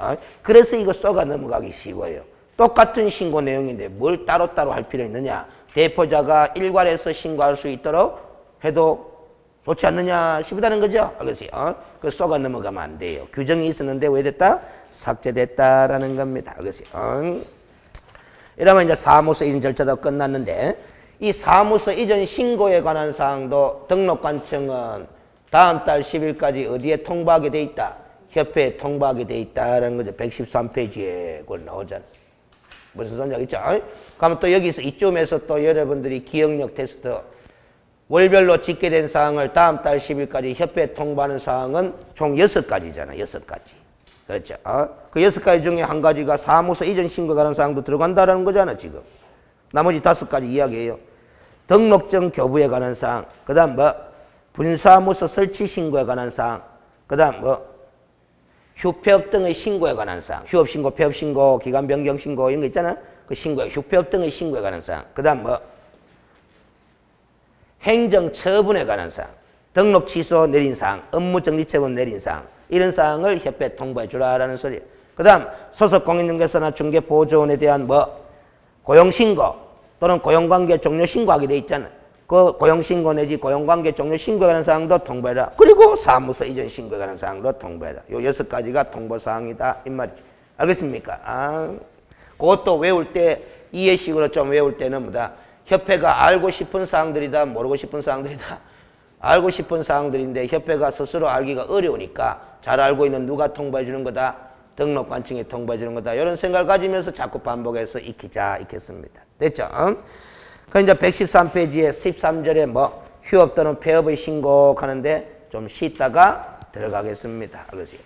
그래서 이거 쏘가 넘어가기 쉬워요. 똑같은 신고 내용인데 뭘 따로따로 할 필요 있느냐. 대표자가 일괄해서 신고할 수 있도록 해도 좋지 않느냐 싶다는 거죠. 알겠어요? 그 쏘가 넘어가면 안 돼요. 규정이 있었는데 왜 됐다? 삭제됐다라는 겁니다. 알겠어요? 이러면 이제 사무소 이전 절차도 끝났는데 이 사무소 이전 신고에 관한 사항도 등록관청은 다음 달 10일까지 어디에 통보하게 돼 있다? 협회에 통보하게 돼 있다라는 거죠. 113페이지에 그걸 나오잖아. 무슨 소리냐 있죠? 그러면 또 여기서 이쯤에서 또 여러분들이 기억력 테스트 월별로 집계된 사항을 다음 달 10일까지 협회에 통보하는 사항은 총 6가지잖아. 6가지. 그렇죠. 그 6가지 중에 한 가지가 사무소 이전 신고에 관한 사항도 들어간다라는 거잖아, 지금. 나머지 5가지 이야기예요. 등록증 교부에 관한 사항, 그 다음 뭐, 분사무소 설치 신고에 관한 사항, 그 다음 뭐, 휴폐업 등의 신고에 관한 사항, 휴업 신고, 폐업 신고, 기간 변경 신고 이런 거 있잖아. 그 신고에, 휴폐업 등의 신고에 관한 사항, 그 다음 뭐, 행정 처분에 관한 사항, 등록 취소 내린 사항, 업무 정리 처분 내린 사항, 이런 사항을 협회에 통보해 주라라는 소리예요. 그 다음 소속 공인중개사나 중개보조원에 대한 뭐 고용신고 또는 고용관계 종료 신고하게 돼 있잖아. 그 고용신고 내지 고용관계 종료 신고에 관한 사항도 통보해라. 그리고 사무소 이전 신고에 관한 사항도 통보해라. 요 6가지가 통보사항이다 이 말이지. 알겠습니까? 그것도 외울 때 이해식으로 좀 외울 때는 뭐다. 협회가 알고 싶은 사항들이다, 모르고 싶은 사항들이다. 알고 싶은 사항들인데 협회가 스스로 알기가 어려우니까 잘 알고 있는 누가 통보해 주는 거다. 등록관청이 통보해 주는 거다. 이런 생각을 가지면서 자꾸 반복해서 익혔습니다. 됐죠? 그 이제 113페이지에 13절에 뭐 휴업 또는 폐업의 신고하는데 좀 쉬다가 들어가겠습니다. 그렇지?